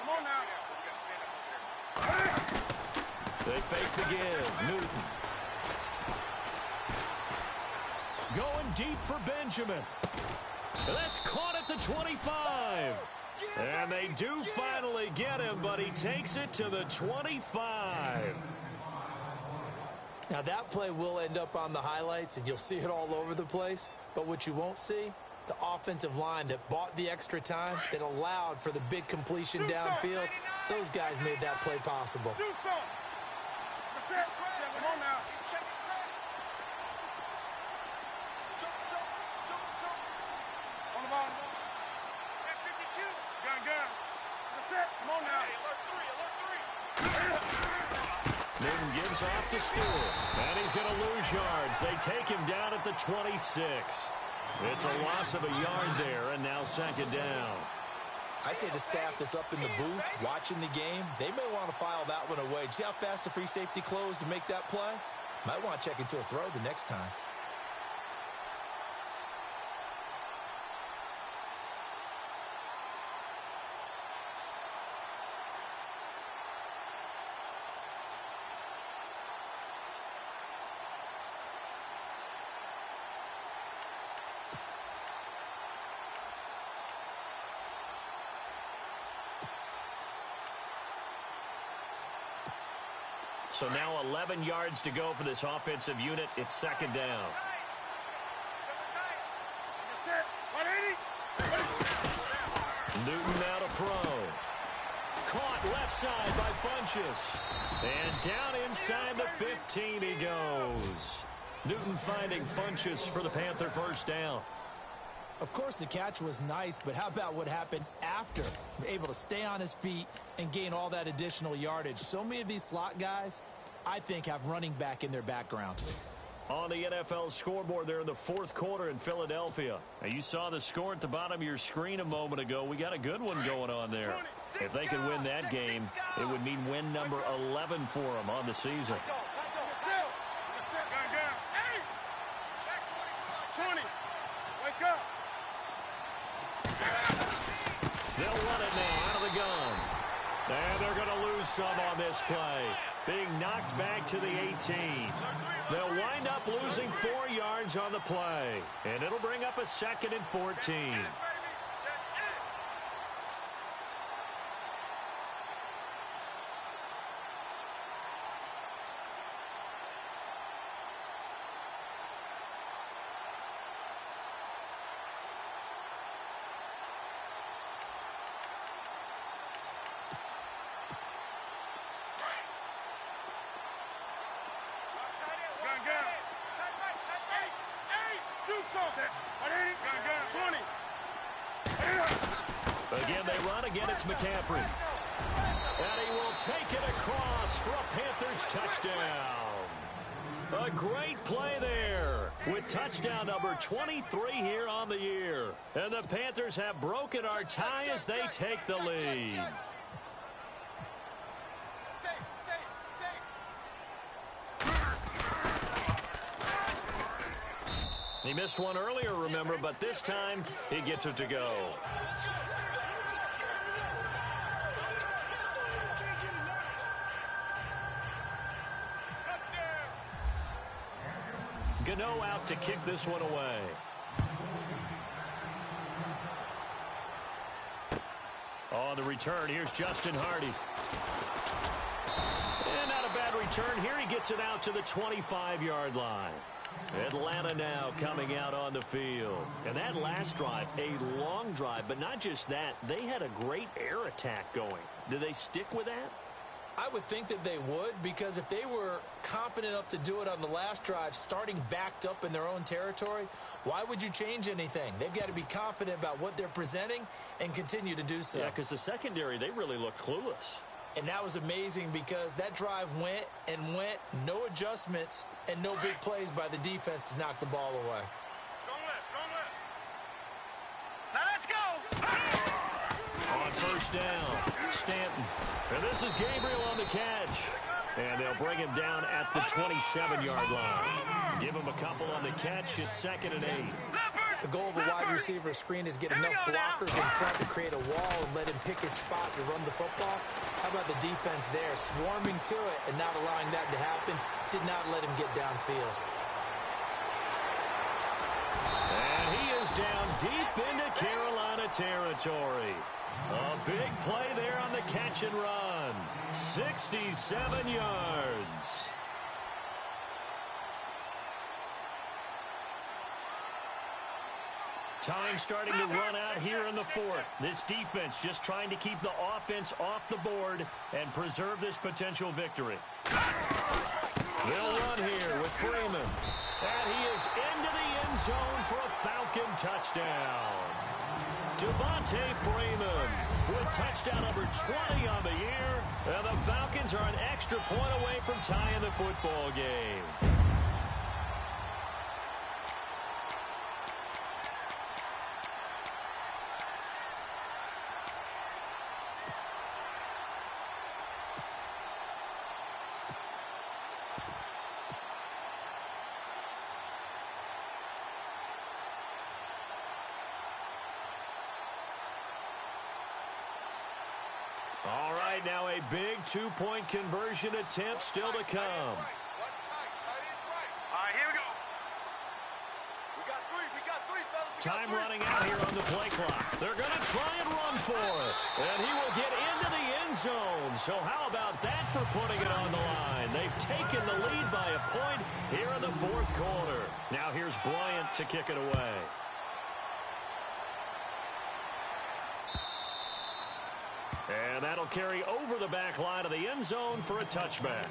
Come on now. They fake the give. Newton. Going deep for Benjamin. That's caught at the 25. And they do finally get him, but he takes it to the 25. Now, that play will end up on the highlights, and you'll see it all over the place. But what you won't see, the offensive line that bought the extra time, that allowed for the big completion downfield, those guys made that play possible. Do something. That's it. Come on now. On the ball. 52. Gun. That's it. Come on now. Alert 3. Newton gives off to Stewart. And he's going to lose yards. They take him down at the 26. It's a loss of a yard there, and now 2nd down. I say the staff that's up in the booth watching the game, they may want to file that one away. See how fast the free safety closed to make that play? Might want to check into a throw the next time. So now 11 yards to go for this offensive unit. It's second down. Newton now to throw. Caught left side by Funchess. And down inside the 15 he goes. Newton finding Funchess for the Panther first down. Of course, the catch was nice, but how about what happened after? Able to stay on his feet and gain all that additional yardage. So many of these slot guys, I think, have running back in their background. On the NFL scoreboard there in the fourth quarter in Philadelphia. Now, you saw the score at the bottom of your screen a moment ago. We got a good one going on there. If they could win that game, it would mean win number 11 for them on the season. They'll run it now out of the gun. And they're going to lose some on this play. Being knocked back to the 18. They'll wind up losing 4 yards on the play. And it'll bring up a 2nd and 14. Again, they run. Again, it's McCaffrey. And he will take it across for a Panthers touchdown. A great play there with touchdown number 23 here on the year. And the Panthers have broken our tie as they take the lead. He missed one earlier, remember, but this time he gets it to go. Gano out to kick this one away. On the return, here's Justin Hardy. And not a bad return. Here he gets it out to the 25-yard line. Atlanta now coming out on the field. And that last drive, a long drive, but not just that. They had a great air attack going. Do they stick with that? I would think that they would, because if they were competent enough to do it on the last drive, starting backed up in their own territory, why would you change anything? They've got to be confident about what they're presenting and continue to do so. Yeah, because the secondary, they really looked clueless. And that was amazing because that drive went and went, no adjustments, and no big plays by the defense to knock the ball away. Now let's go! On first down, Stanton. And this is Gabriel on the catch. And they'll bring him down at the 27-yard line. Give him a couple on the catch. It's 2nd and 8. The goal of a wide receiver screen is get enough blockers in front to create a wall and let him pick his spot to run the football. How about the defense there, swarming to it and not allowing that to happen? Did not let him get downfield. And he is down deep into Carolina territory. A big play there on the catch and run. 67 yards. Time starting to run out here in the fourth. This defense just trying to keep the offense off the board and preserve this potential victory. They'll run here with Freeman. And he is into the end zone for a Falcon touchdown. Devontae Freeman with touchdown number 20 on the year. And the Falcons are an extra point away from tying the football game. right now, a big two-point conversion attempt still to come. What's tight? Tight ends right. All right, here we go. We got three, fellas. Time running out here on the play clock. They're going to try and run for it. And he will get into the end zone. So how about that for putting it on the line? They've taken the lead by a point here in the fourth quarter. Now here's Bryant to kick it away. And that'll carry over the back line of the end zone for a touchback.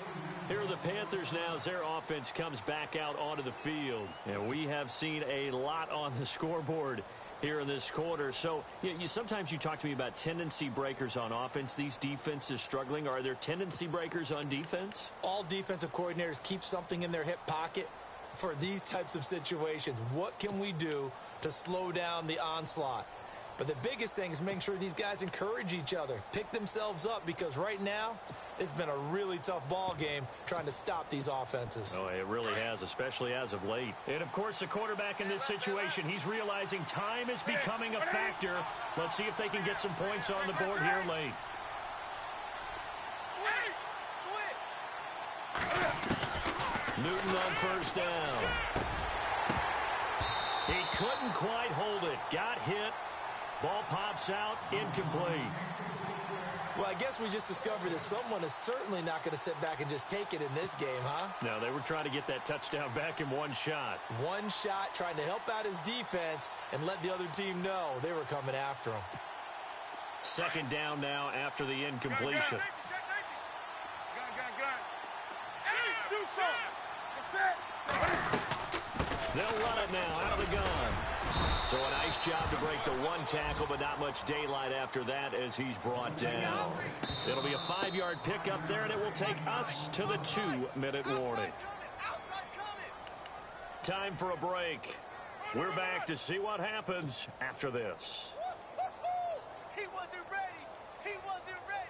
Here are the Panthers now as their offense comes back out onto the field. And we have seen a lot on the scoreboard here in this quarter. So sometimes you talk to me about tendency breakers on offense. These defenses struggling. Are there tendency breakers on defense? All defensive coordinators keep something in their hip pocket for these types of situations. What can we do to slow down the onslaught? But the biggest thing is making sure these guys encourage each other, pick themselves up, because right now it's been a really tough ball game trying to stop these offenses. Oh, it really has, especially as of late. And, of course, the quarterback in this situation, he's realizing time is becoming a factor. Let's see if they can get some points on the board here late. Newton on first down. He couldn't quite hold it. Got hit. Ball pops out, incomplete. Well, I guess we just discovered that someone is certainly not going to sit back and just take it in this game, huh? No, they were trying to get that touchdown back in one shot. One shot, trying to help out his defense and let the other team know they were coming after him. Second down now after the incompletion. Gun. Hey, do something. They'll run it now out of the gun. So a nice job to break the one tackle, but not much daylight after that as he's brought down. It'll be a 5-yard pickup there, and it will take us to the 2-minute warning. Time for a break. We're back to see what happens after this. He wasn't ready. He wasn't ready.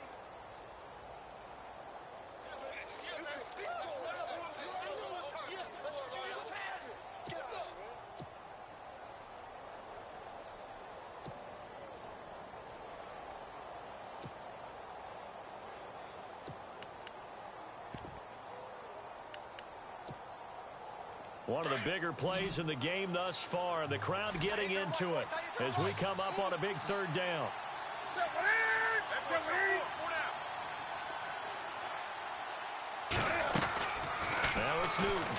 One of the bigger plays in the game thus far. The crowd getting into it as we come up on a big third down. Now it's Newton.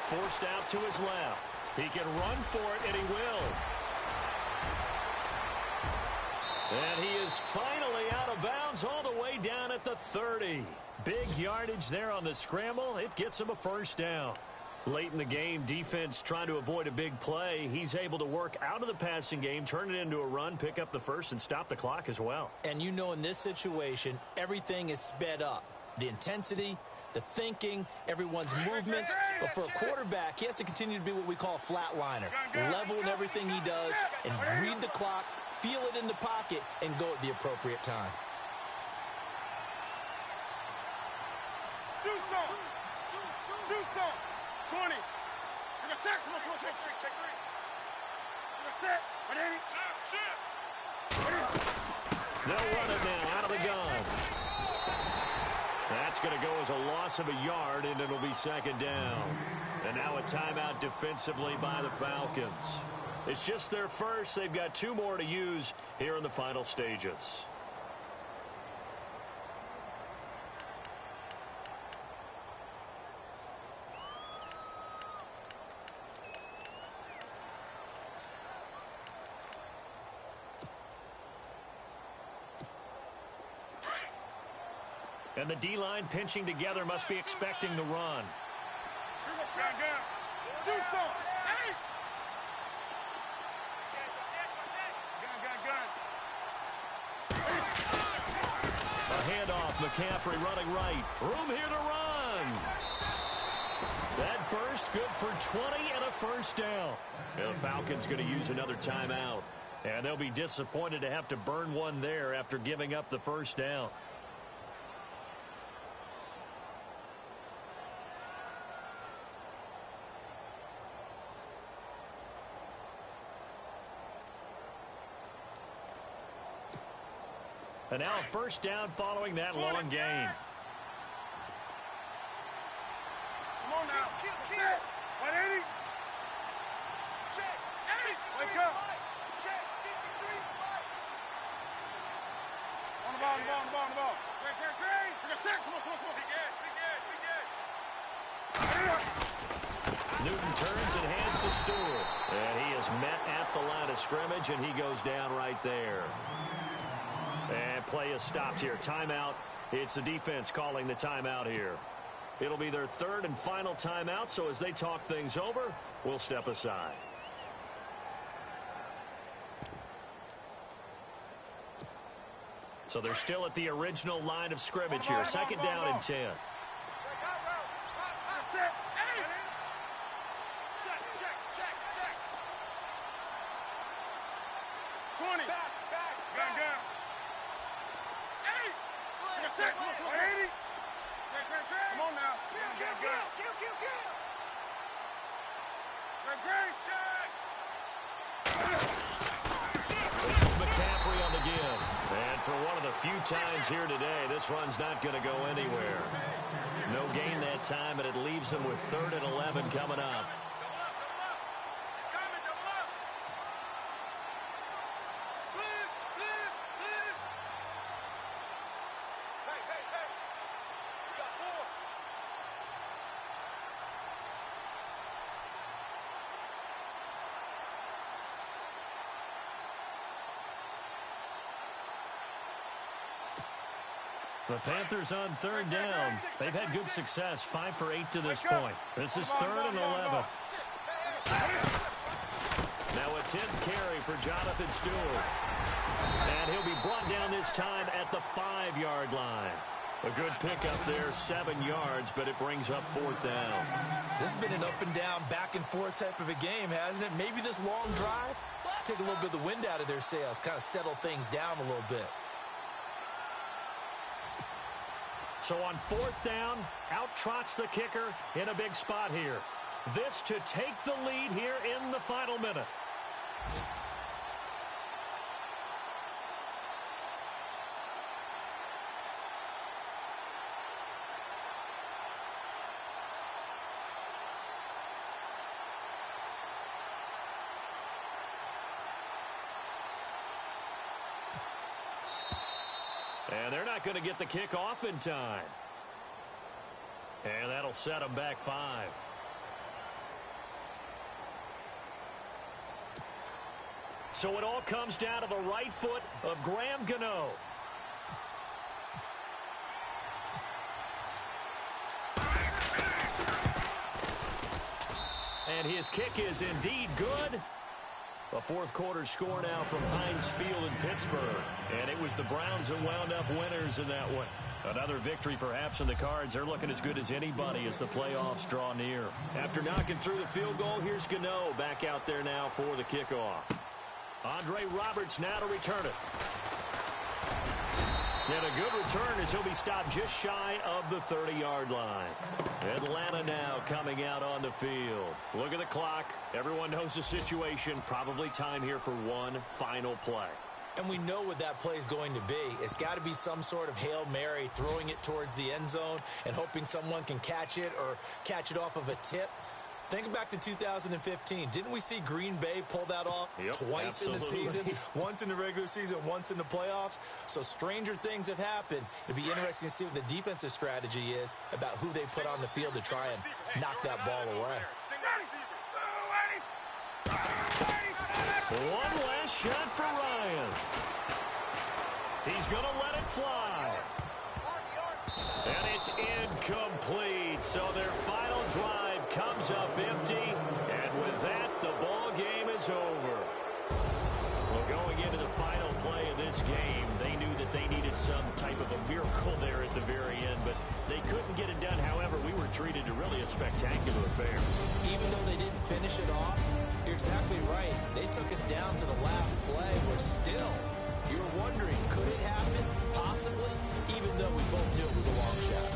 Forced out to his left. He can run for it, and he will. And he is finally out of bounds all the way down at the 30. Big yardage there on the scramble. It gets him a first down. Late in the game, defense trying to avoid a big play. He's able to work out of the passing game, turn it into a run, pick up the first, and stop the clock as well. And you know in this situation, everything is sped up. The intensity, the thinking, everyone's movements. But for a quarterback, he has to continue to be what we call a flatliner. Level in everything he does and read the clock, feel it in the pocket, and go at the appropriate time. Do something. 20. You're gonna set. Come on. Check three. You're gonna set. They'll run it now out of the gun. That's going to go as a loss of a yard, and it'll be second down. And now a timeout defensively by the Falcons. It's just their first. They've got 2 more to use here in the final stages. And the D-line pinching together must be expecting the run. Do something. Hey! A handoff, McCaffrey running right. Room here to run. That burst good for 20 and a first down. And the Falcons going to use another timeout. And they'll be disappointed to have to burn one there after giving up the first down. And now a first down following that long gain. Come on now. Kill. 180. Check. Wake up. Check. 53. On the ball. Great. We got stick. Come on. Big Ed. Newton turns and hands to Stewart. And he is met at the line of scrimmage, and he goes down right there. And play is stopped here. Timeout. It's the defense calling the timeout here. It'll be their third and final timeout, so as they talk things over, we'll step aside. So they're still at the original line of scrimmage here. Second down and 10. Check. 20. Back. Gun. 80. 80. Come on now. Kill. Great. This is McCaffrey on the give. And for one of the few times here today, this run's not going to go anywhere. No gain that time, and it leaves them with 3rd and 11 coming up. The Panthers on 3rd down. They've had good success, 5 for 8 to this point. This is 3rd and 11. Now a 10th carry for Jonathan Stewart. And he'll be brought down this time at the 5-yard line. A good pickup there, 7 yards, but it brings up 4th down. This has been an up and down, back and forth type of a game, hasn't it? Maybe this long drive, take a little bit of the wind out of their sails, kind of settle things down a little bit. So on 4th down, out trots the kicker in a big spot here. This to take the lead here in the final minute. And they're not going to get the kick off in time. And that'll set them back 5. So it all comes down to the right foot of Graham Gano. And his kick is indeed good. A fourth quarter score now from Heinz Field in Pittsburgh. And it was the Browns that wound up winners in that one. Another victory perhaps in the cards. They're looking as good as anybody as the playoffs draw near. After knocking through the field goal, here's Gano back out there now for the kickoff. Andre Roberts now to return it. And a good return as he'll be stopped just shy of the 30-yard line. Atlanta now coming out on the field. Look at the clock. Everyone knows the situation. Probably time here for one final play. And we know what that play is going to be. It's got to be some sort of Hail Mary, throwing it towards the end zone and hoping someone can catch it or catch it off of a tip. Think back to 2015. Didn't we see Green Bay pull that off twice in the season? Once in the regular season, once in the playoffs. So stranger things have happened. It'll be interesting to see what the defensive strategy is about who they put on the field to try and knock that ball away. One last shot for Ryan. He's going to let it fly. And it's incomplete. So their final drive comes up empty. And with that, the ball game is over. Well, going into the final play of this game, they knew that they needed some type of a miracle there at the very end, but they couldn't get it done. However, we were treated to really a spectacular affair. Even though they didn't finish it off, you're exactly right. They took us down to the last play. We're still, you're wondering, could it happen? Possibly, even though we both knew it was a long shot.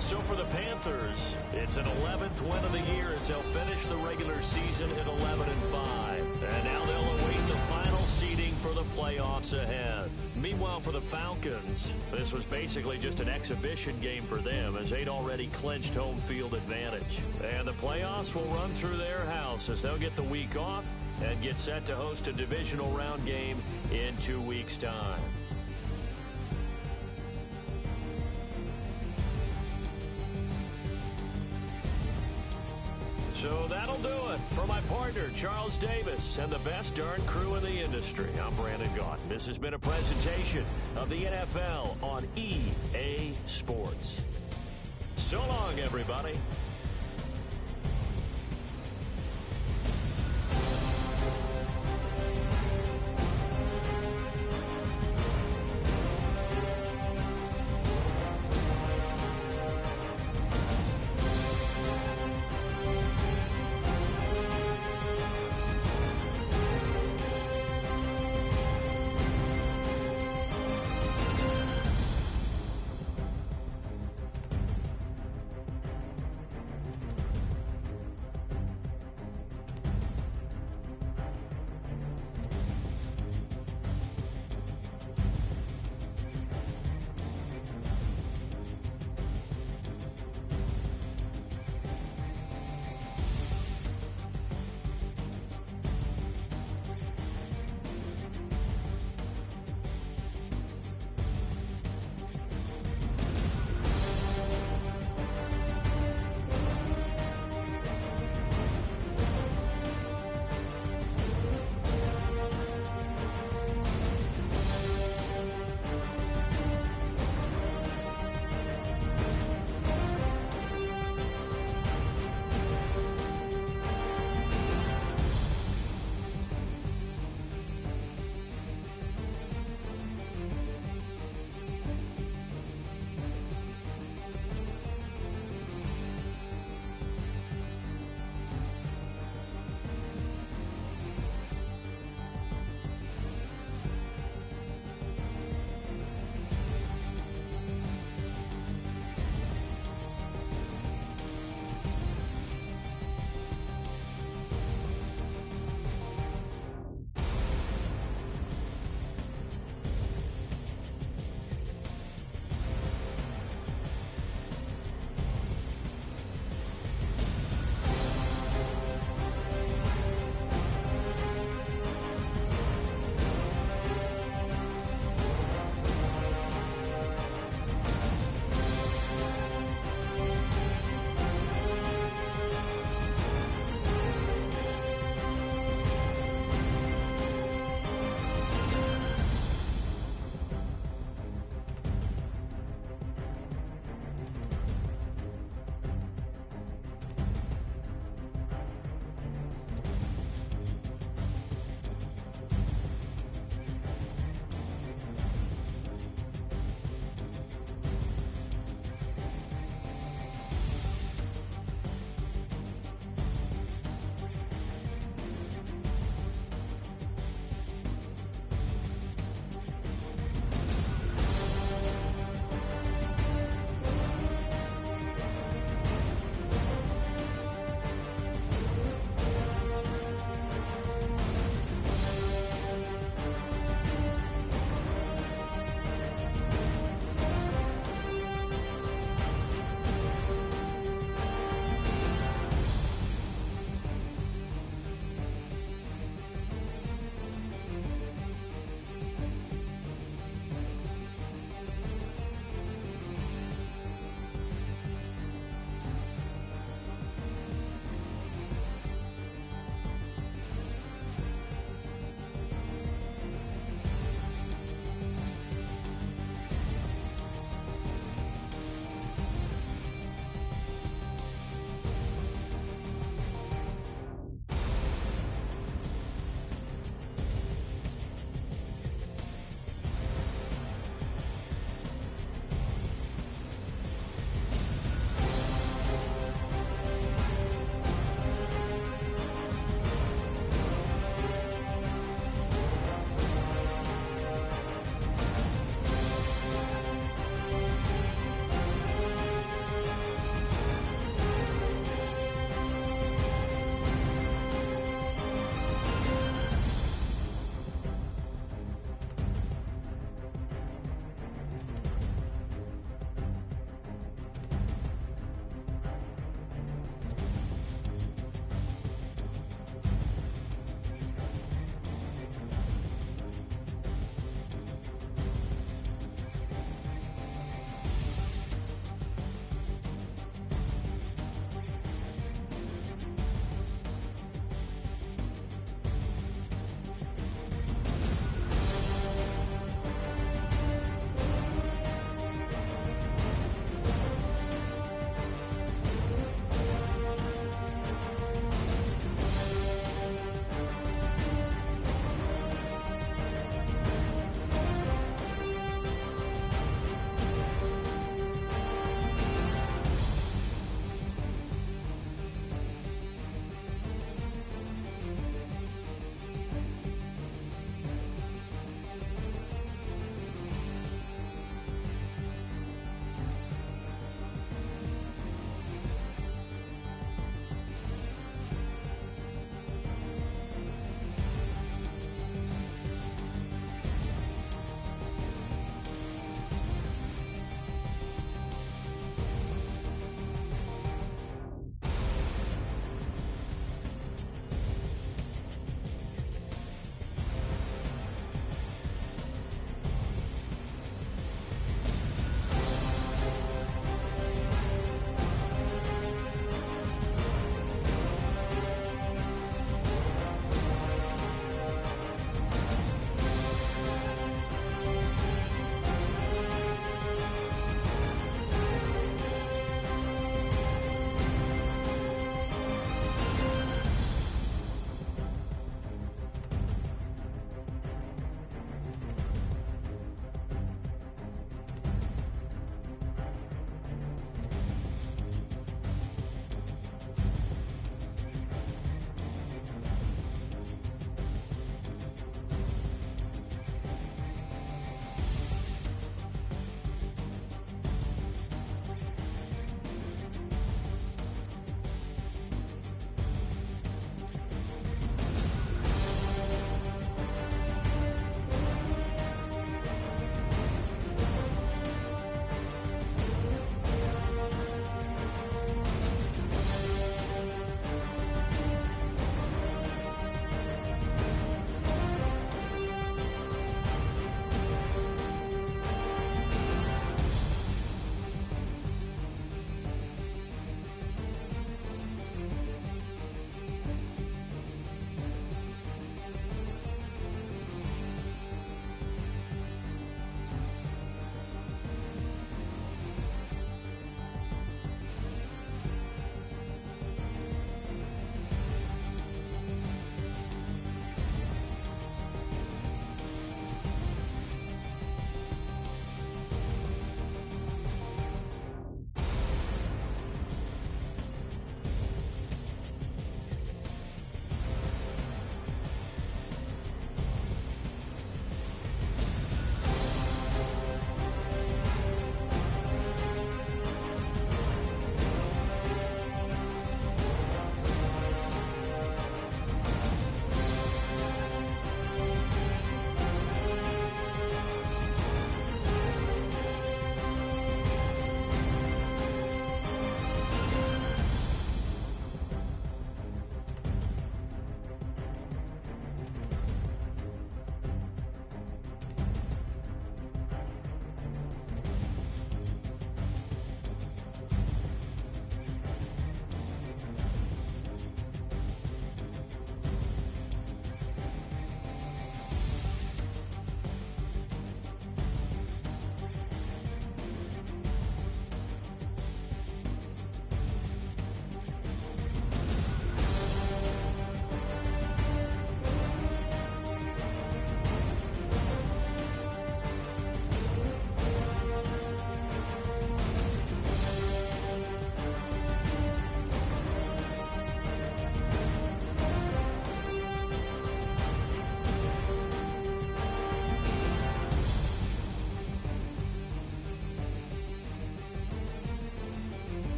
So for the Panthers, it's an 11th win of the year as they'll finish the regular season at 11-5. And now they'll await the final seeding for the the playoffs ahead. Meanwhile, for the Falcons, this was basically just an exhibition game for them as they'd already clinched home field advantage. And the playoffs will run through their house as they'll get the week off and get set to host a divisional round game in 2 weeks' time. So that'll do it. For my partner, Charles Davis, and the best darn crew in the industry, I'm Brandon Gaudin. This has been a presentation of the NFL on EA Sports. So long, everybody.